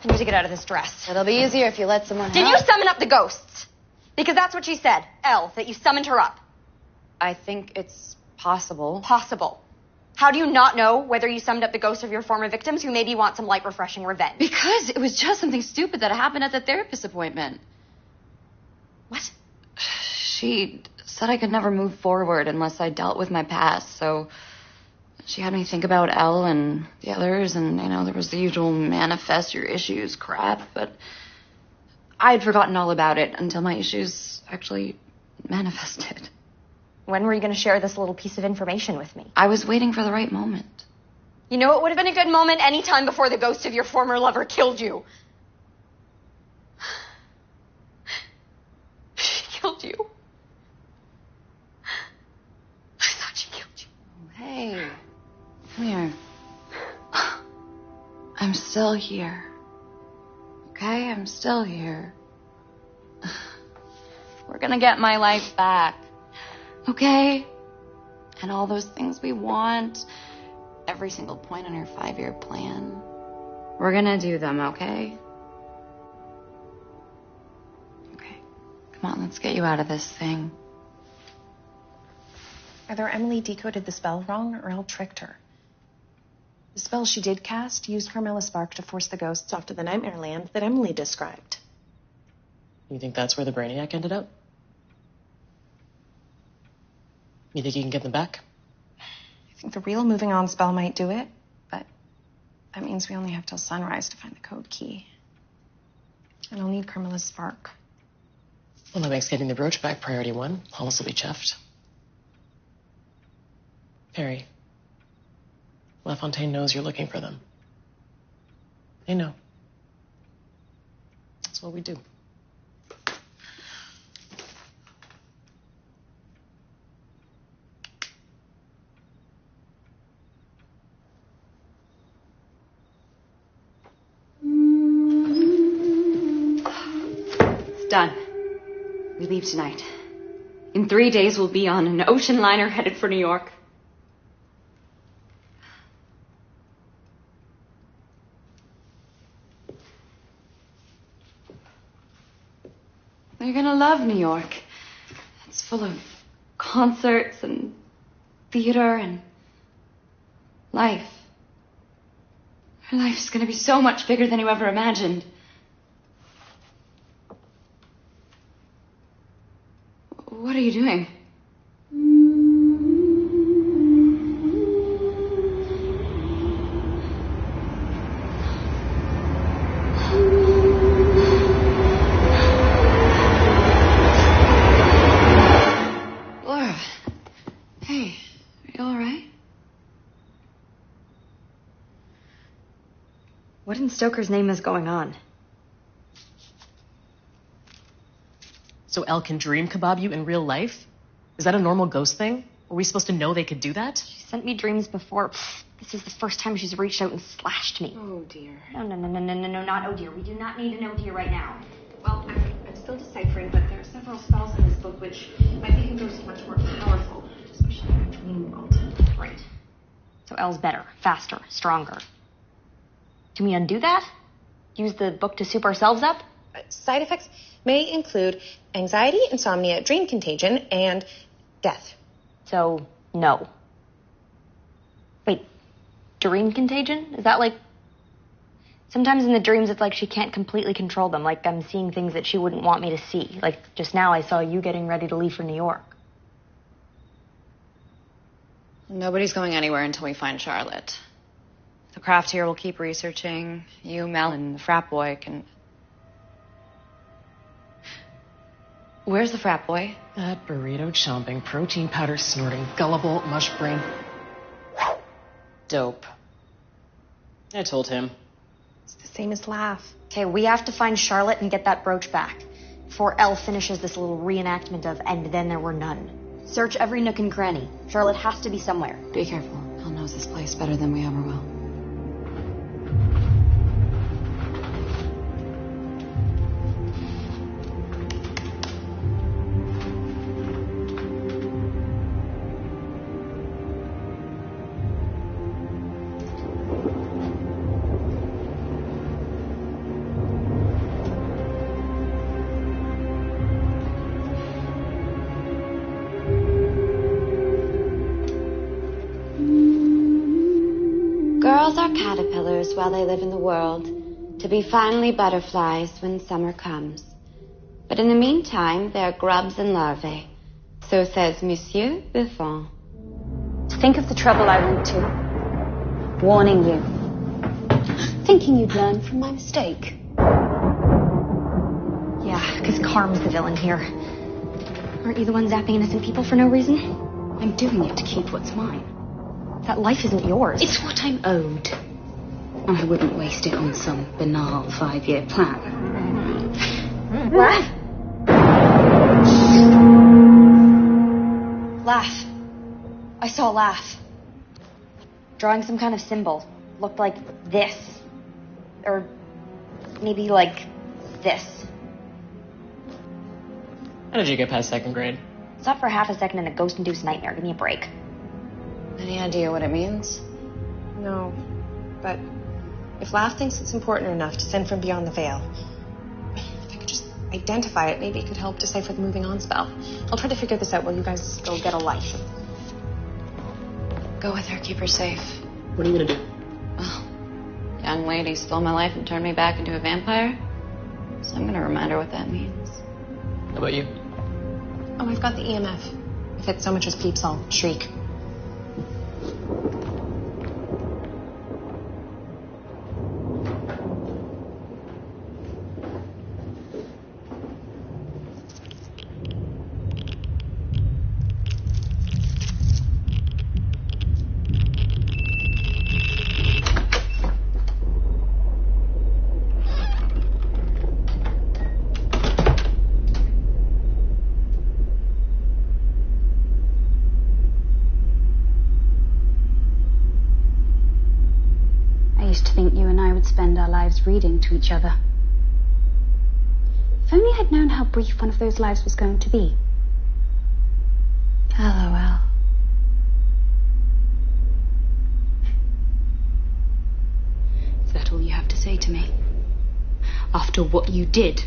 Can you to get out of this dress. It'll be easier if you let someone Did help. you summon up the ghosts? Because that's what she said, Elle, that you summoned her up. I think it's possible. Possible. How do you not know whether you summoned up the ghosts of your former victims who maybe want some light, refreshing revenge? Because it was just something stupid that happened at the therapist appointment. What? She said I could never move forward unless I dealt with my past, so she had me think about Elle and the others, and, there was the usual manifest your issues crap, but I had forgotten all about it until my issues actually manifested. When were you going to share this little piece of information with me? I was waiting for the right moment. You know, it would have been a good moment any time before the ghost of your former lover killed you. She killed you. I thought she killed you. Hey, come here. I'm still here. Okay, I'm still here. We're gonna get my life back. Okay? And all those things we want, every single point on your 5-year plan, we're gonna do them, okay? Okay. Come on, let's get you out of this thing. Either Emily decoded the spell wrong or Elle tricked her. The spell she did cast used Carmilla's spark to force the ghosts off to the nightmare land that Emily described. You think that's where the Brainiac ended up? You think you can get them back? I think the real moving on spell might do it, but that means we only have till sunrise to find the code key. And I'll need Carmilla's spark. Well, that makes getting the brooch back priority 1. Hollis will be chuffed. Perry, LaFontaine knows you're looking for them. They know. That's what we do. Done. We leave tonight. In 3 days, we'll be on an ocean liner headed for New York. You're gonna love New York. It's full of concerts and theater and life. Her life's gonna be so much bigger than you ever imagined. What are you doing? Laura. Hey, are you all right? What in Stoker's name is going on? So Elle can dream kebab you in real life? Is that a normal ghost thing? Were we supposed to know they could do that? She sent me dreams before. This is the first time she's reached out and slashed me. Oh, dear. No, not oh dear. We do not need an oh dear right now. Well, I'm still deciphering, but there are several spells in this book which might make a ghost much more powerful, especially in the dream world. Right. So Elle's better, faster, stronger. Can we undo that? Use the book to soup ourselves up? Side effects may include anxiety, insomnia, dream contagion, and death. So, no. Wait, dream contagion? Is that like... Sometimes in the dreams it's like she can't completely control them, like I'm seeing things that she wouldn't want me to see. Like just now I saw you getting ready to leave for New York. Nobody's going anywhere until we find Charlotte. The craft here will keep researching. You, Mel, and the frat boy can... Where's the frat boy? That burrito chomping, protein powder snorting, gullible mush brain. Dope. I told him. It's the same as Laugh. Okay, we have to find Charlotte and get that brooch back before Elle finishes this little reenactment of "and then there were none." Search every nook and cranny. Charlotte has to be somewhere. Be careful. Elle knows this place better than we ever will. are caterpillars while they live in the world, to be finally butterflies when summer comes. But in the meantime, they're grubs and larvae. So says Monsieur Buffon. Think of the trouble I went to. Warning you. Thinking you'd learn from my mistake. Yeah, because Carm's the villain here. Aren't you the one zapping innocent people for no reason? I'm doing it to keep what's mine. That life isn't yours. It's what I'm owed. I wouldn't waste it on some banal 5-year plan. Laugh. Laugh. I saw a laugh. Drawing some kind of symbol. Looked like this. Or maybe like this. How did you get past second grade? Stop for half a second in a ghost-induced nightmare. Give me a break. Any idea what it means? No, but if Laugh thinks it's important enough to send from beyond the veil, if I could just identify it, maybe it could help decipher the moving on spell. I'll try to figure this out while you guys go get a life. Go with her, keep her safe. What are you gonna do? Well, young lady stole my life and turned me back into a vampire. So I'm gonna remind her what that means. How about you? Oh, I've got the EMF. If it so much as peeps, I'll shriek. I used to think you and I would spend our lives reading to each other. If only I'd known how brief one of those lives was going to be. LOL. Is that all you have to say to me? After what you did?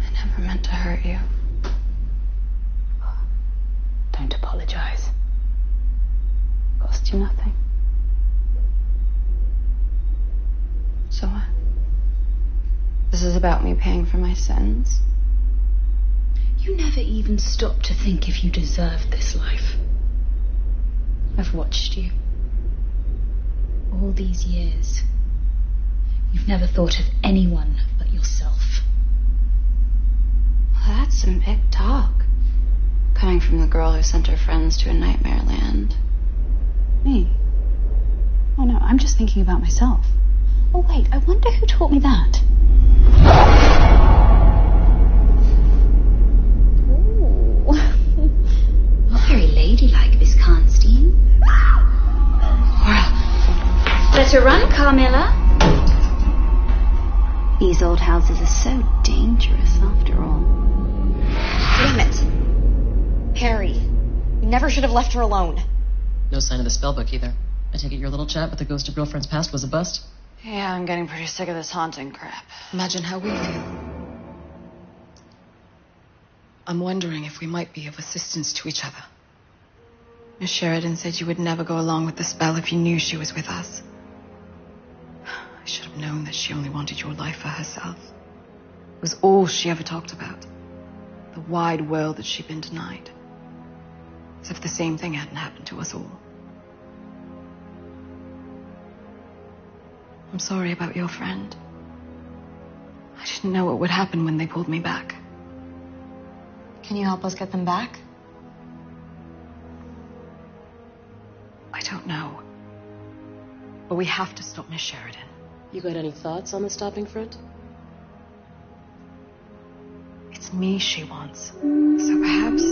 I never meant to hurt you. Don't apologize. Cost you nothing. So what? This is about me paying for my sins? You never even stopped to think if you deserved this life. I've watched you. All these years. You've never thought of anyone but yourself. Well, that's some big talk. Coming from the girl who sent her friends to a nightmare land. Me? Oh no, I'm just thinking about myself. Oh wait, I wonder who taught me that. Very ladylike, Miss Karnstein. Better run, Carmilla. These old houses are so dangerous, after all. Damn it. Harry, you never should have left her alone. No sign of the spellbook either. I take it your little chat with the ghost of girlfriend's past was a bust? Yeah, I'm getting pretty sick of this haunting crap. Imagine how we feel. I'm wondering if we might be of assistance to each other. Miss Sheridan said you would never go along with the spell if you knew she was with us. I should have known that she only wanted your life for herself. It was all she ever talked about. The wide world that she'd been denied. As if the same thing hadn't happened to us all. I'm sorry about your friend. I didn't know what would happen when they pulled me back. Can you help us get them back? I don't know. But we have to stop Miss Sheridan. You got any thoughts on the stopping front? It's me she wants. So perhaps...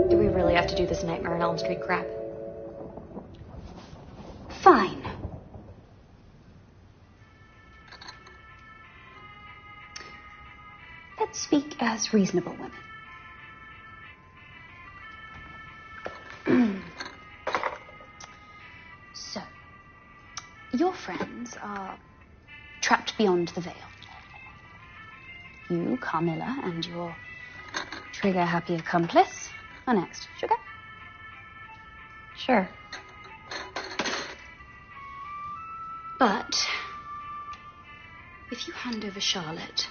Do we really have to do this Nightmare on Elm Street crap? Fine. Let's speak as reasonable women. So, your friends are trapped beyond the veil. you, Carmilla, and your trigger-happy accomplice are next. Sugar? Sure. But if you hand over Charlotte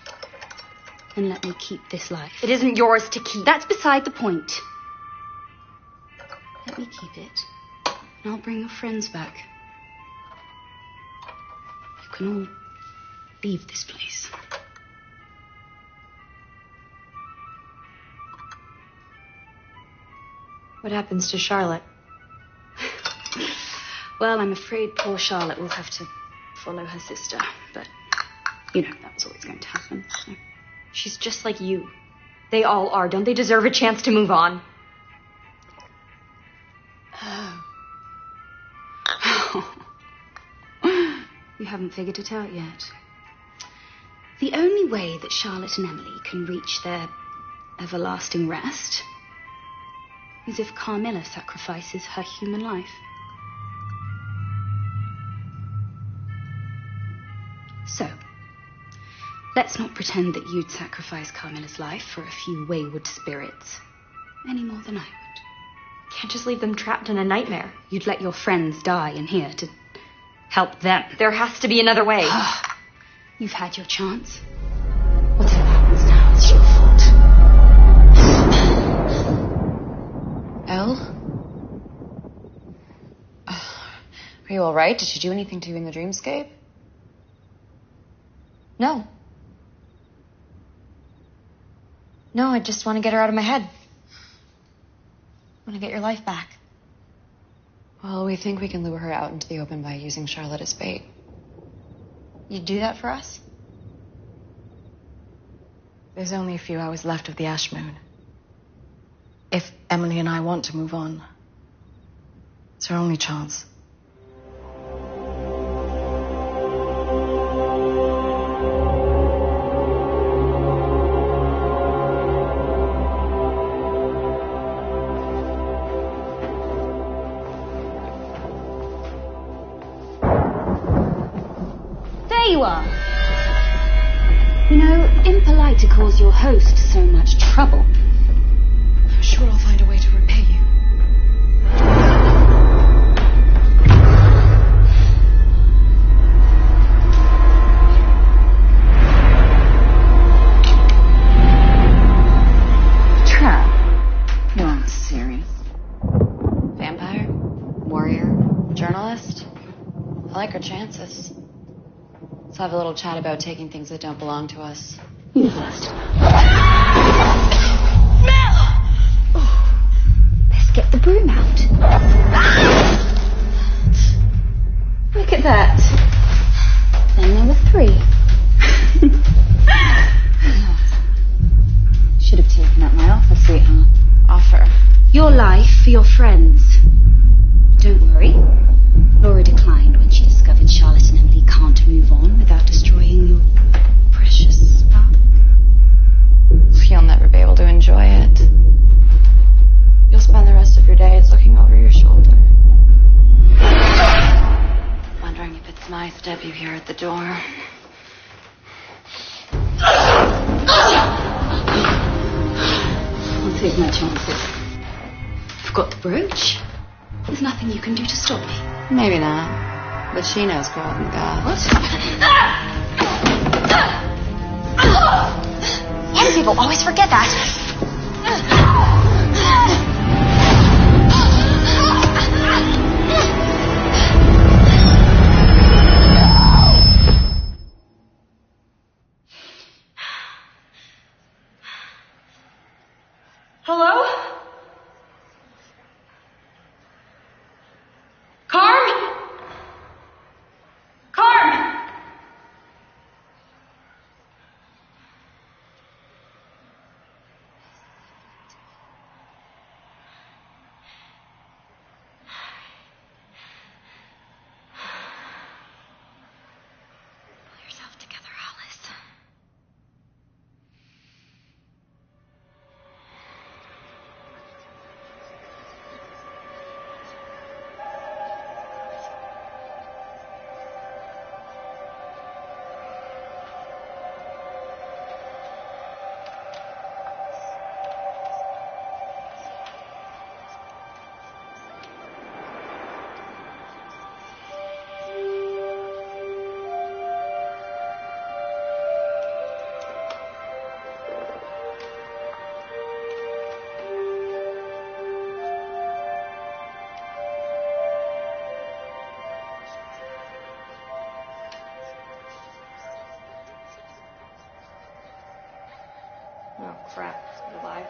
and let me keep this life... It isn't yours to keep. That's beside the point. Let me keep it, and I'll bring your friends back. You can all leave this place. What happens to Charlotte? Well, I'm afraid poor Charlotte will have to follow her sister, but, you know, that was always going to happen. So. She's just like you. They all are. Don't they deserve a chance to move on? You haven't figured it out yet. The only way that Charlotte and Emily can reach their everlasting rest is if Carmilla sacrifices her human life. So, let's not pretend that you'd sacrifice Carmilla's life for a few wayward spirits, any more than I would. Can't just leave them trapped in a nightmare. You'd let your friends die in here to help them. There has to be another way. You've had your chance. Whatever happens now is your fault. Elle? Are you all right? Did she do anything to you in the dreamscape? No. No, I just want to get her out of my head. I want to get your life back. Well, we think we can lure her out into the open by using Charlotte as bait. You'd do that for us? There's only a few hours left of the Ash Moon. If Emily and I want to move on, it's our only chance. There you are. You know, impolite to cause your host so much trouble. I'm sure I'll find a way to repay you. Trap. You aren't serious. Vampire? Warrior? Journalist? I like her chances. Let's have a little chat about taking things that don't belong to us. You first. Let's get the broom out. Look at that. Then there were 3. Should have taken up my offer, sweetheart. Offer. Your life for your friends. Don't worry. Laura declined when she discovered Charlotte and Emily can't move on without destroying your precious spark. You'll never be able to enjoy it. You'll spend the rest of your days looking over your shoulder. Wondering if it's nice to have you here at the door. I'll take my chances. I've got the brooch. There's nothing you can do to stop me. Maybe not. But she knows girl and God. Young people always forget that. Hello? Carm? Carm! crap. Still alive.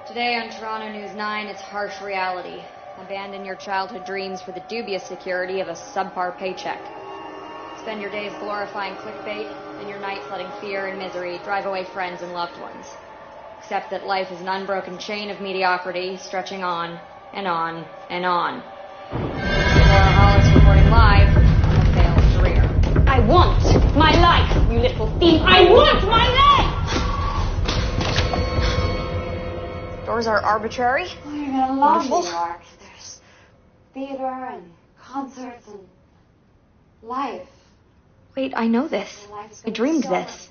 Today on Toronto News 9, it's harsh reality. Abandon your childhood dreams for the dubious security of a subpar paycheck. Spend your days glorifying clickbait and your nights letting fear and misery drive away friends and loved ones. Accept that life is an unbroken chain of mediocrity stretching on and on and on. Laura Hollis reporting live on a failed career. I want my life, you little thief. I want my life! Doors are arbitrary. Oh, you're gonna love Wonderful. New York. There's theater and concerts and life. Wait, I know this. I dreamed this.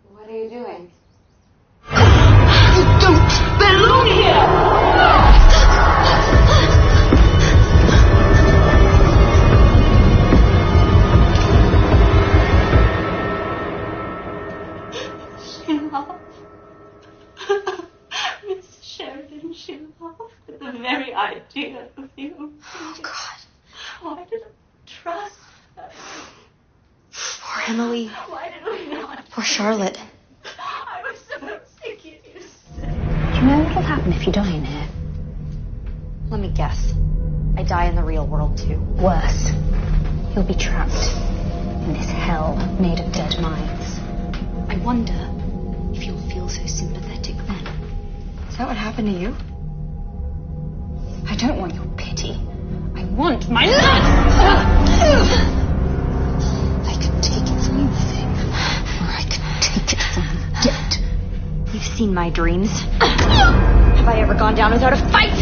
What are you doing? You don't belong here! She laughed. Miss Sheridan, she laughed at the very idea of you. Oh, God. Why did I trust her? Poor Emily. Why did we not? Poor Charlotte. I was so sick of you. Do you know what'll happen if you die in here? Let me guess. I die in the real world, too. Worse. You'll be trapped in this hell made of dead minds. I wonder if you'll feel so sympathetic then. Is that what happened to you? I don't want your pity. I want my life! I can take it from you, Thing, or I can take it from the dead. You've seen my dreams. Have I ever gone down without a fight?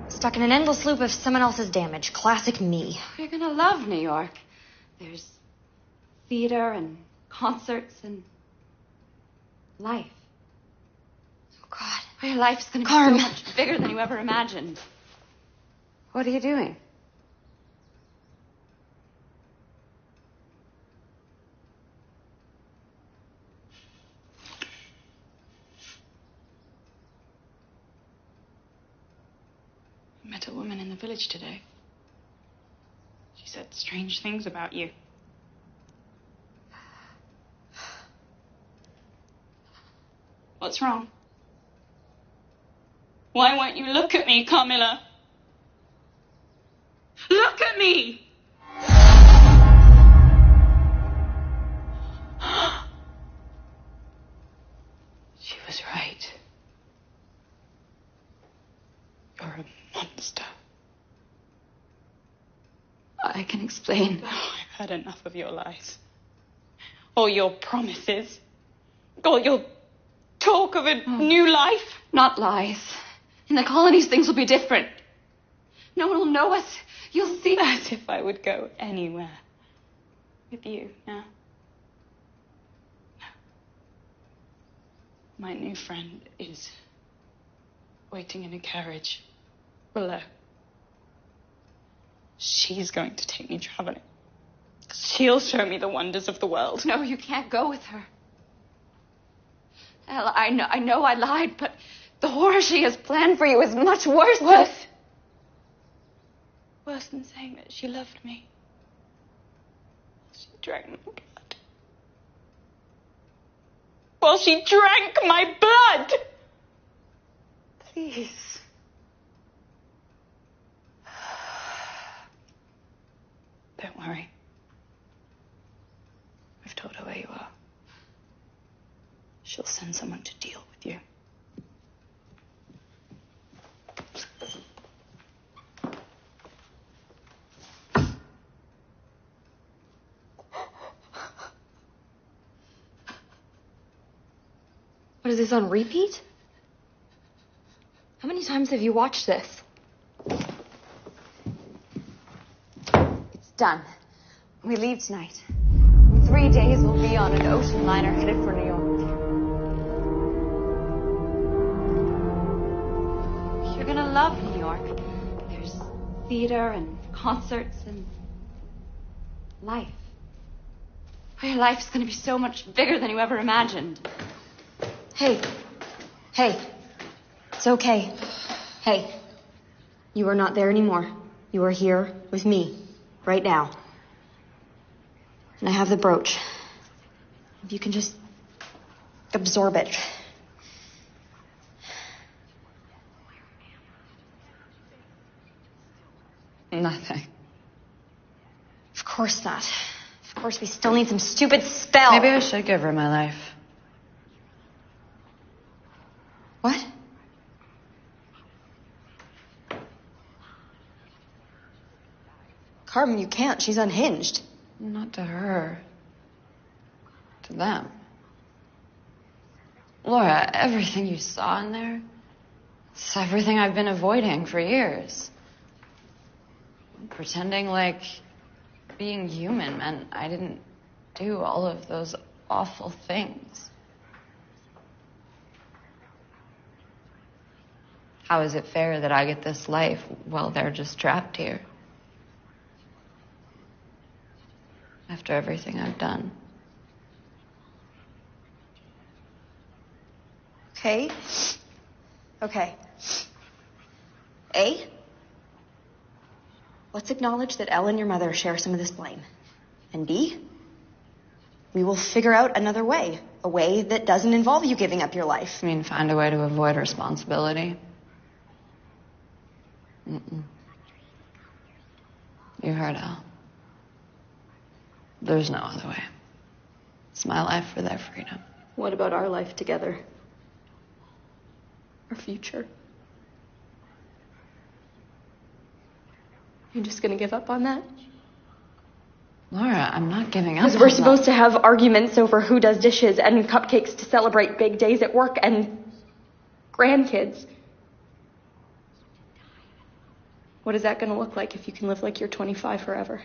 Stuck in an endless loop of someone else's damage. Classic me. You're gonna love New York. There's theater and concerts and life. Oh, God. Your life's gonna be Carm. so much bigger than you ever imagined. What are you doing? I met a woman in the village today. She said strange things about you. What's wrong? Why won't you look at me, Carmilla? Look at me! She was right. You're a monster. I can explain. Oh, I've had enough of your lies. All your promises. All your talk of a new life. Not lies. In the colonies, things will be different. No one will know us. You'll see. As if I would go anywhere with you now. No. My new friend is waiting in a carriage below. She's going to take me traveling. She'll show me the wonders of the world. No, you can't go with her. Ella, I know I lied, but the horror she has planned for you is much worse. Worse than saying that she loved me. She drank my blood. Well, she drank my blood! Please. Don't worry. I've told her where you are. She'll send someone to deal with you. What is this, on repeat? How many times have you watched this? It's done. We leave tonight. In 3 days, we'll be on an ocean liner headed for New York. You're gonna love New York. There's theater and concerts and life. Your life's gonna be so much bigger than you ever imagined. Hey. Hey. It's okay. Hey. You are not there anymore. You are here with me, right now. And I have the brooch. If you can just absorb it. Nothing. Of course not. Of course, we still need some stupid spell. Maybe I should give her my life. What? Carmen, you can't. She's unhinged. Not to her. To them. Laura, everything you saw in there, it's everything I've been avoiding for years. Pretending like being human meant I didn't do all of those awful things. How is it fair that I get this life while they're just trapped here? After everything I've done. Okay. Okay. A, let's acknowledge that Elle and your mother share some of this blame. And B, we will figure out another way. A way that doesn't involve you giving up your life. You mean find a way to avoid responsibility? Mm-mm. You heard Elle. There's no other way. It's my life for their freedom. What about our life together? Our future? You're just gonna give up on that? Laura, I'm not giving up. Because we're supposed to have arguments over who does dishes and cupcakes to celebrate big days at work and grandkids. What is that gonna look like if you can live like you're 25 forever?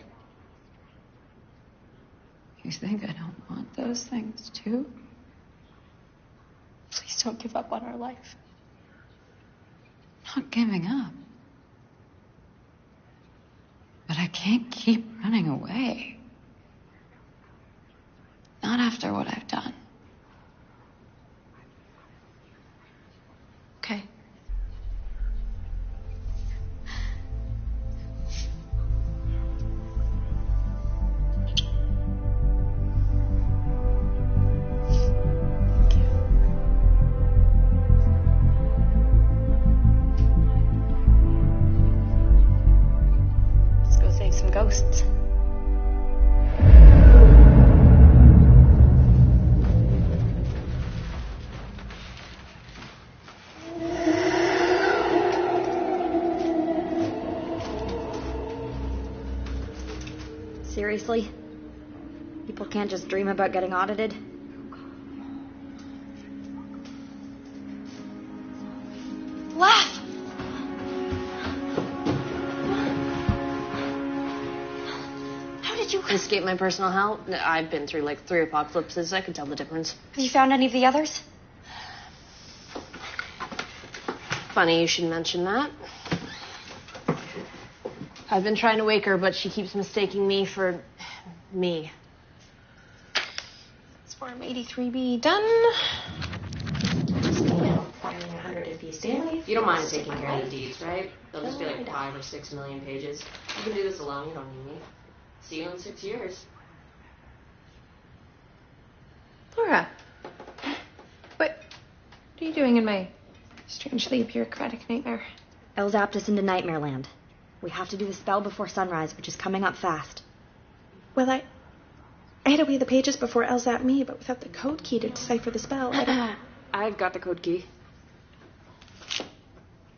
You think I don't want those things too? Please don't give up on our life. I'm not giving up. But I can't keep running away. Not after what I've done. Okay. Ghosts. Seriously? People can't just dream about getting audited? Laugh! Escape my personal hell? I've been through like 3 apocalypses. I can tell the difference. Have you found any of the others? Funny you should mention that. I've been trying to wake her, but she keeps mistaking me for me. It's Form 83B done. Just email filing 100 apiece daily. You don't mind taking care of the deeds, right? They'll just be like 5 or 6 million pages. You can do this alone. You don't need me. See you in 6 years. Laura, what are you doing in my strangely bureaucratic nightmare? Elle zapped us into Nightmare Land. We have to do the spell before sunrise, which is coming up fast. Well, I had to weigh the pages before Elle zapped me, but without the code key to decipher the spell, I've got the code key.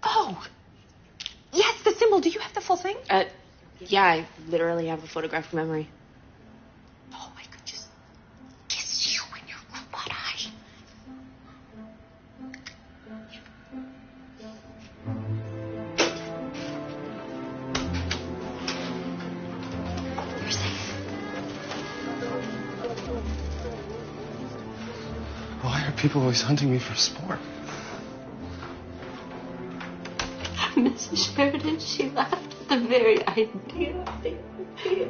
Oh! Yes, the symbol. Do you have the full thing? Yeah, I literally have a photographic memory. Oh, I could just kiss you in your robot eye. You're safe. Why are people always hunting me for sport? Mrs. Sheridan, she laughed at the very idea of the idea.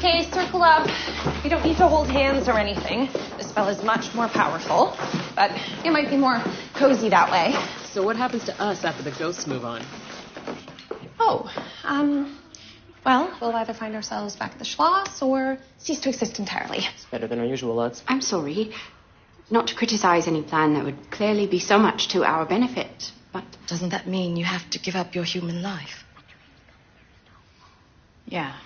Okay, circle up. You don't need to hold hands or anything. This spell is much more powerful, but it might be more cozy that way. So what happens to us after the ghosts move on? Oh, well, we'll either find ourselves back at the Schloss or cease to exist entirely. It's better than our usual odds. I'm sorry. Not to criticize any plan that would clearly be so much to our benefit, but... Doesn't that mean you have to give up your human life? Yeah.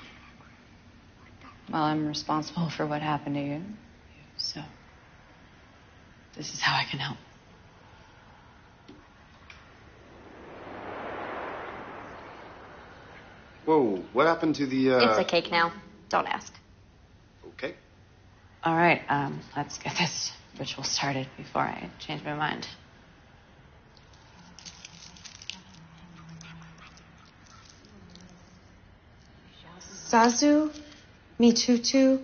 Well, I'm responsible for what happened to you, so this is how I can help. Whoa, what happened to the, It's a cake now. Don't ask. Okay. All right, let's get this ritual started before I change my mind. Zazu, Mitutu,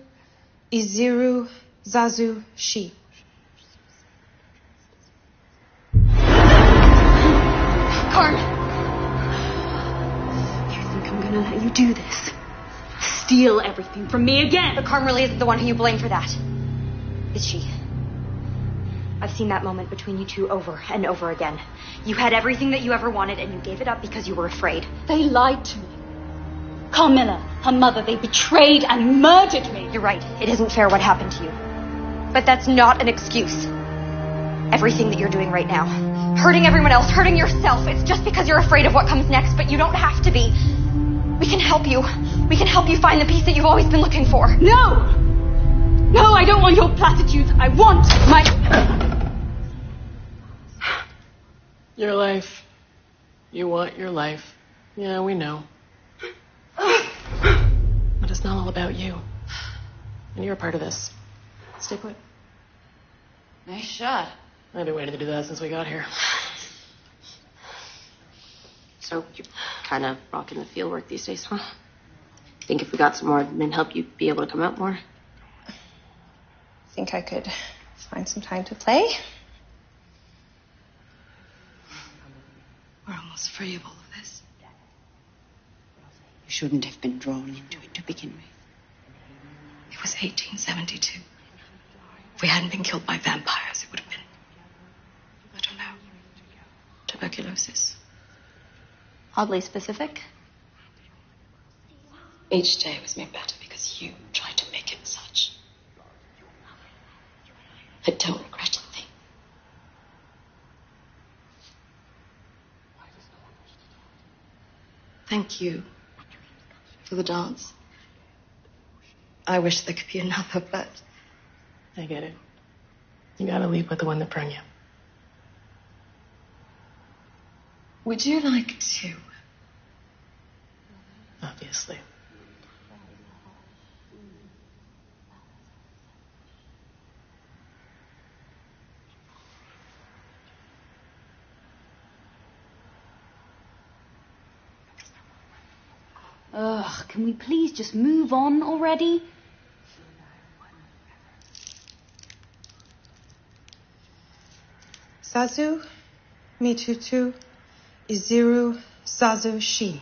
Iziru, Zazu, Shi. Carm! You think I'm gonna let you do this? Steal everything from me again? But Carmilla isn't the one who you blame for that. Is she? I've seen that moment between you two over and over again. You had everything that you ever wanted and you gave it up because you were afraid. They lied to me. Carmilla, her mother, they betrayed and murdered me. You're right. It isn't fair what happened to you. But that's not an excuse. Everything that you're doing right now, hurting everyone else, hurting yourself, it's just because you're afraid of what comes next, but you don't have to be. We can help you. We can help you find the peace that you've always been looking for. No! No, I don't want your platitudes. I want my... Your life. You want your life. Yeah, we know. But it's not all about you. And you're a part of this. Stay put. Nice shot. I've been waiting to do that since we got here. So you're kind of rocking the field work these days, huh? Think if we got some more admin help, you'd be able to come out more? Think I could find some time to play? We're almost free of all of this. You shouldn't have been drawn into it to begin with. It was 1872. If we hadn't been killed by vampires, it would have been, I don't know, tuberculosis. Oddly specific. Each day was made better because you tried to make it such. I don't regret a thing. Thank you for the dance. I wish there could be another, but... I get it. You gotta leave with the one that brung you. Would you like to? Obviously. Ugh, can we please just move on already? Zazu, Mitutu, Iziru, Zazu, Shi.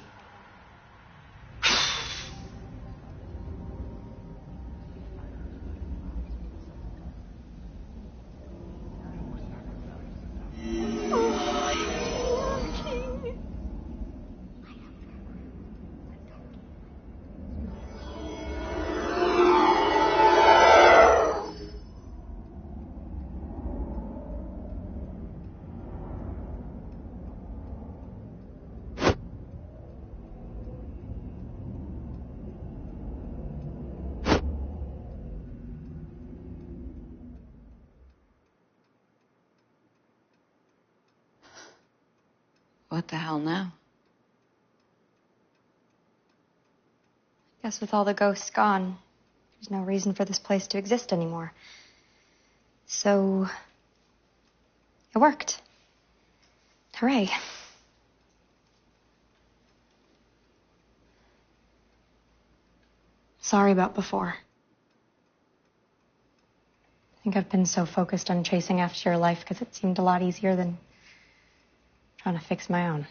What the hell now? Guess with all the ghosts gone, there's no reason for this place to exist anymore. So, it worked. Hooray. Sorry about before. I think I've been so focused on chasing after your life because it seemed a lot easier than trying to fix my own.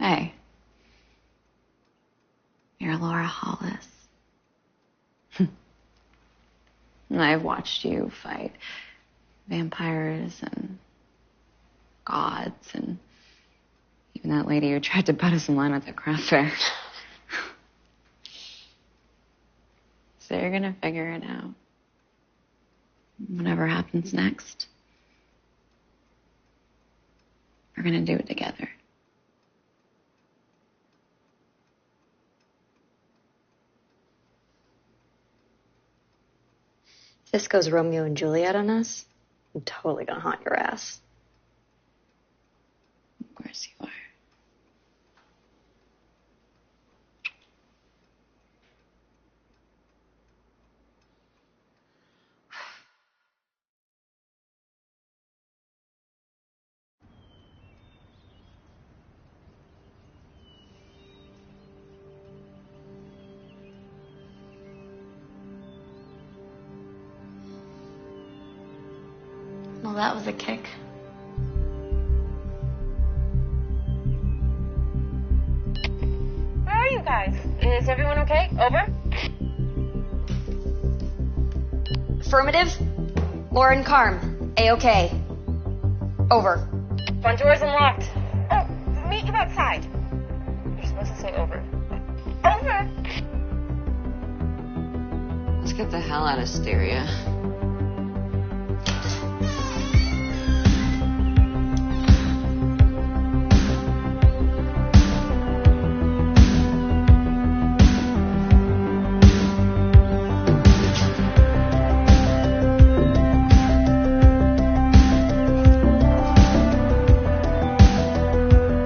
Hey. You're Laura Hollis. And I've watched you fight vampires and gods and even that lady who tried to butt us in line at the craft fair. So you're gonna figure it out. Whatever happens next, we're gonna do it together. If this goes Romeo and Juliet on us, I'm totally gonna haunt your ass. Of course you are. Well, that was a kick. Where are you guys? Is everyone okay? Over? Affirmative. Lauren Carm. A-OK. Over. Front door's unlocked. Oh, meet you outside. You're supposed to say over. Over! Let's get the hell out of Styria.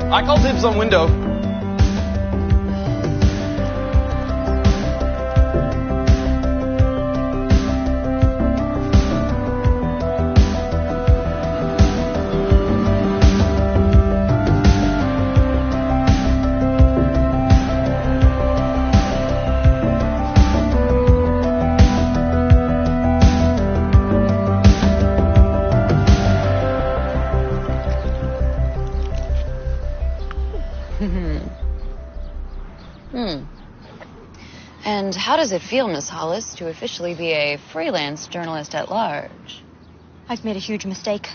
I call dibs on window. And how does it feel, Miss Hollis, to officially be a freelance journalist at large? I've made a huge mistake.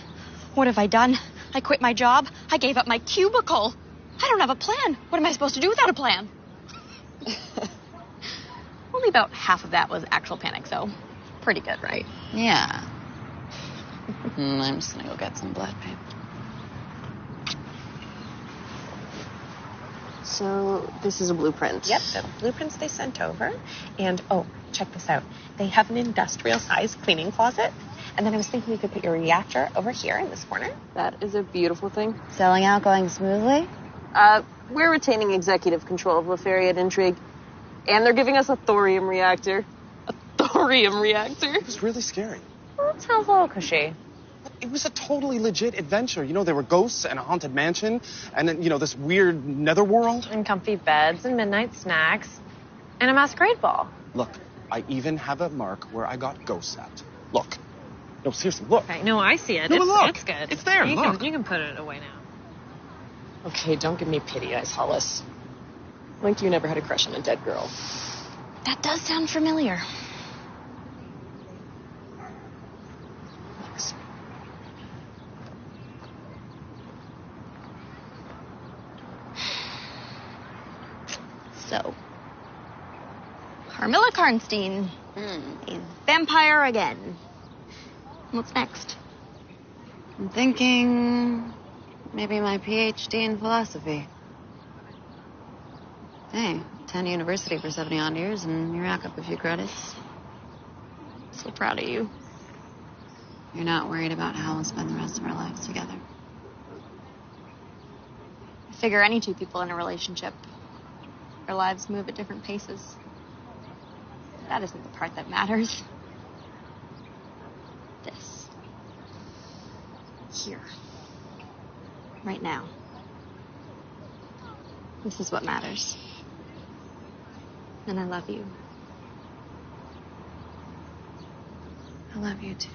What have I done? I quit my job. I gave up my cubicle. I don't have a plan. What am I supposed to do without a plan? Only about half of that was actual panic, so pretty good, right? Yeah. I'm just gonna go get some blood paint. So this is a blueprint. Yep, the blueprints they sent over. And, oh, check this out. They have an industrial-sized cleaning closet. And then I was thinking you could put your reactor over here in this corner. That is a beautiful thing. Selling out going smoothly? We're retaining executive control of Lefariat Intrigue. And they're giving us a thorium reactor. A thorium reactor? It was really scary. Well, that sounds a little cushy. It was a totally legit adventure. You know, there were ghosts and a haunted mansion, and then, you know, this weird netherworld. And comfy beds and midnight snacks. And a masquerade ball. Look, I even have a mark where I got ghosts at. Look. No, seriously, look. Okay, no, I see it. No, look. It's good. It's there, look. You can put it away now. Okay, don't give me pity eyes, Hollis. Like you never had a crush on a dead girl. That does sound familiar. So, Carmilla Karnstein is vampire again. What's next? I'm thinking maybe my PhD in philosophy. Hey, attend university for 70-odd years and you rack up a few credits. So proud of you. You're not worried about how we'll spend the rest of our lives together. I figure any two people in a relationship, their lives move at different paces. That isn't the part that matters. This. Here. Right now. This is what matters. And I love you. I love you too.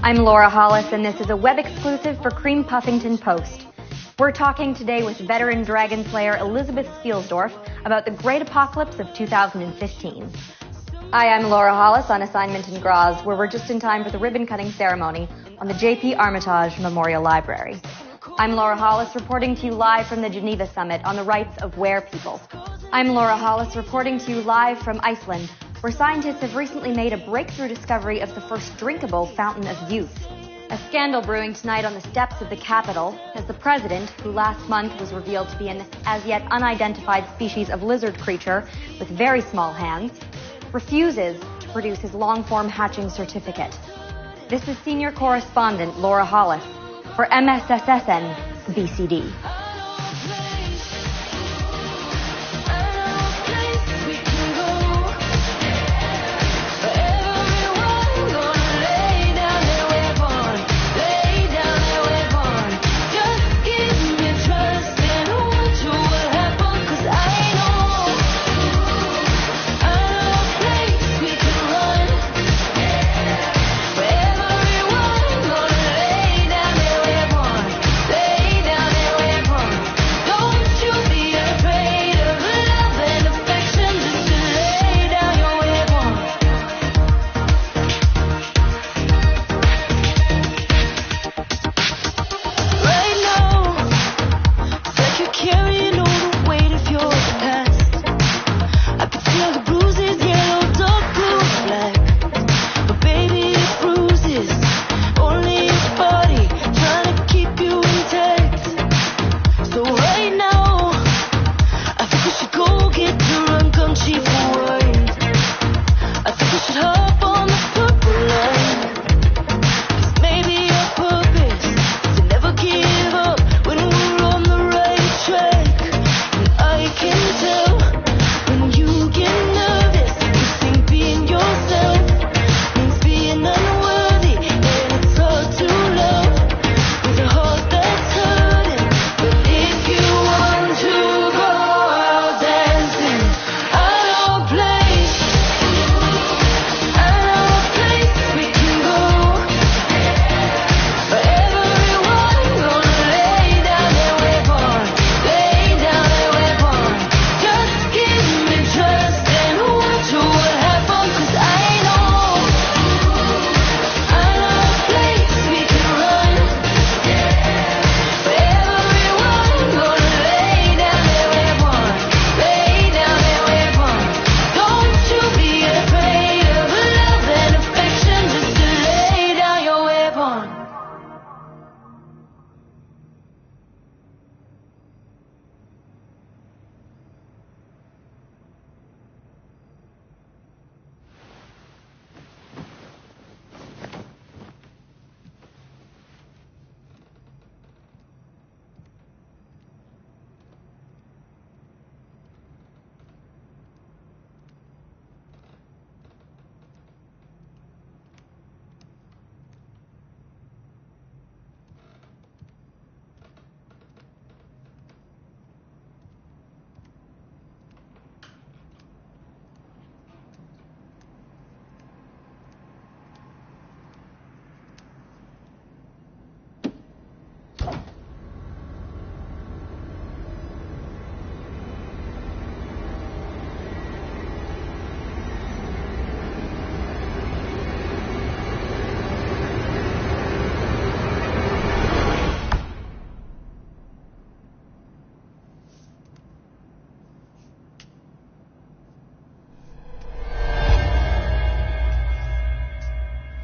I'm Laura Hollis, and this is a web exclusive for Cream Puffington Post. We're talking today with veteran Dragon Slayer Elizabeth Spielsdorf about the Great Apocalypse of 2015. Hi, I'm Laura Hollis on assignment in Graz, where we're just in time for the ribbon-cutting ceremony on the J.P. Armitage Memorial Library. I'm Laura Hollis reporting to you live from the Geneva Summit on the rights of werepeople. I'm Laura Hollis reporting to you live from Iceland, where scientists have recently made a breakthrough discovery of the first drinkable fountain of youth. A scandal brewing tonight on the steps of the Capitol as the president, who last month was revealed to be an as yet unidentified species of lizard creature with very small hands, refuses to produce his long-form hatching certificate. This is senior correspondent Laura Hollis for MSSSN BCD.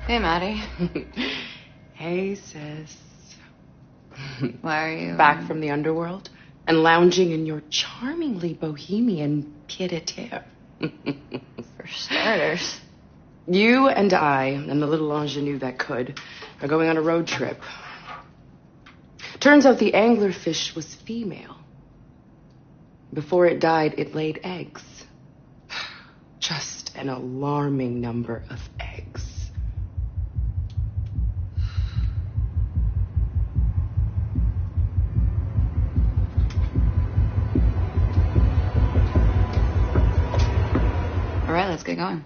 Hey, Maddie. Hey, sis. Why are you... Back from the underworld and lounging in your charmingly bohemian pied-à-terre. For starters. You and I, and the little ingenue that could, are going on a road trip. Turns out the anglerfish was female. Before it died, it laid eggs. Just an alarming number of eggs. All right, let's get going.